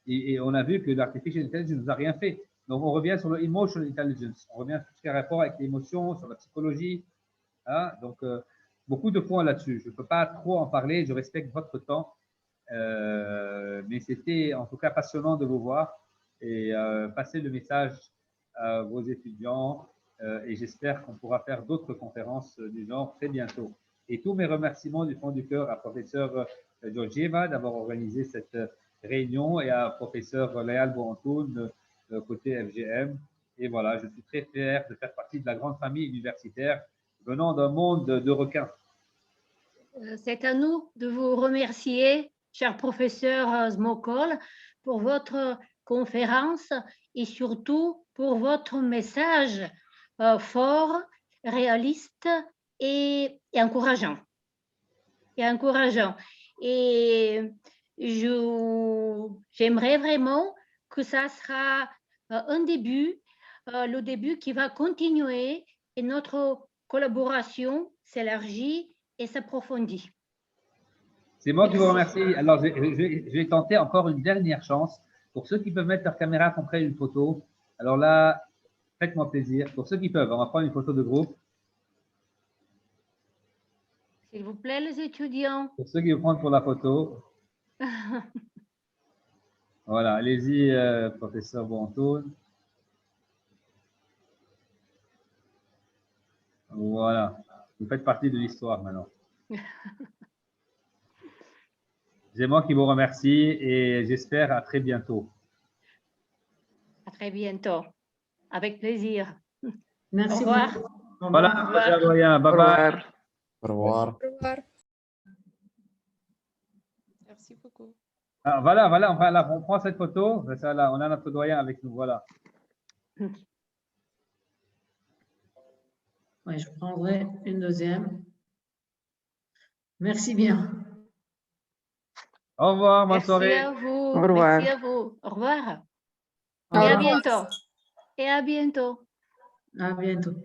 Et on a vu que l'artificial intelligence ne nous a rien fait. Donc on revient sur le emotional intelligence, on revient sur tout ce qui a rapport avec l'émotion, sur la psychologie. Donc beaucoup de points là-dessus. Je ne peux pas trop en parler, je respecte votre temps, mais c'était en tout cas passionnant de vous voir et passer le message à vos étudiants et j'espère qu'on pourra faire d'autres conférences du genre très bientôt. Et tous mes remerciements du fond du cœur à professeur Georgieva d'avoir organisé cette réunion et à professeur Layal Bouantoun côté FGM. Et voilà, je suis très fier de faire partie de la grande famille universitaire venant d'un monde de requins. C'est à nous de vous remercier, cher professeur Smokol, pour votre conférence et surtout pour votre message fort, réaliste et encourageant. Et j'aimerais vraiment que ça sera un début, le début qui va continuer et notre collaboration s'élargit et s'approfondit. C'est moi qui vous remercie. Alors, je vais tenter encore une dernière chance. Pour ceux qui peuvent mettre leur caméra pour prendre une photo, alors là, faites-moi plaisir. Pour ceux qui peuvent, on va prendre une photo de groupe. S'il vous plaît, les étudiants. Pour ceux qui veulent prendre pour la photo. Voilà, allez-y, professeur Bouantoun. Voilà, vous faites partie de l'histoire maintenant. C'est moi qui vous remercie et j'espère à très bientôt. À très bientôt. Avec plaisir. Merci Au revoir. beaucoup. Au Voilà, Roger doyen. Bye bye. Au revoir. Au revoir. Merci beaucoup. Ah, voilà, on prend cette photo. Ça, là, on a notre doyen avec nous. Voilà. Oui, je prendrai une deuxième. Merci bien. Au revoir, bonne Merci soirée. à vous. Au revoir. Merci à vous. Au revoir. Au Et à revoir. bientôt. Et à bientôt. À bientôt.